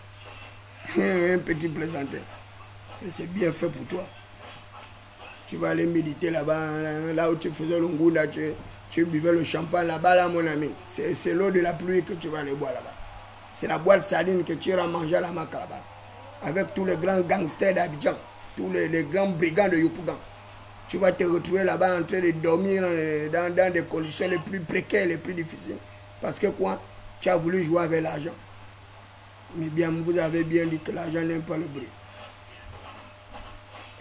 Un petit plaisanteur. C'est bien fait pour toi. Tu vas aller méditer là-bas, là où tu faisais le ngunda, tu buvais le champagne là-bas, là, mon ami. C'est l'eau de la pluie que tu vas aller boire là-bas. C'est la boîte de sardines que tu iras manger à la Maca là-bas. Avec tous les grands gangsters d'Abidjan, tous les grands brigands de Yopougan. Tu vas te retrouver là-bas en train de dormir dans des conditions les plus précaires, les plus difficiles. Parce que quoi? Tu as voulu jouer avec l'argent. Mais bien, vous avez bien dit que l'argent n'aime pas le bruit.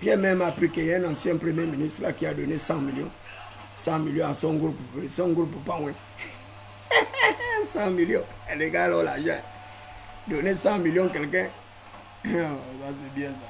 J'ai même appris qu'il y a un ancien premier ministre là qui a donné 100 millions. 100 millions à son groupe pas loin. 100 millions. Et les gars, là, l'argent. Donner 100 millions à quelqu'un. Ça, c'est bien ça.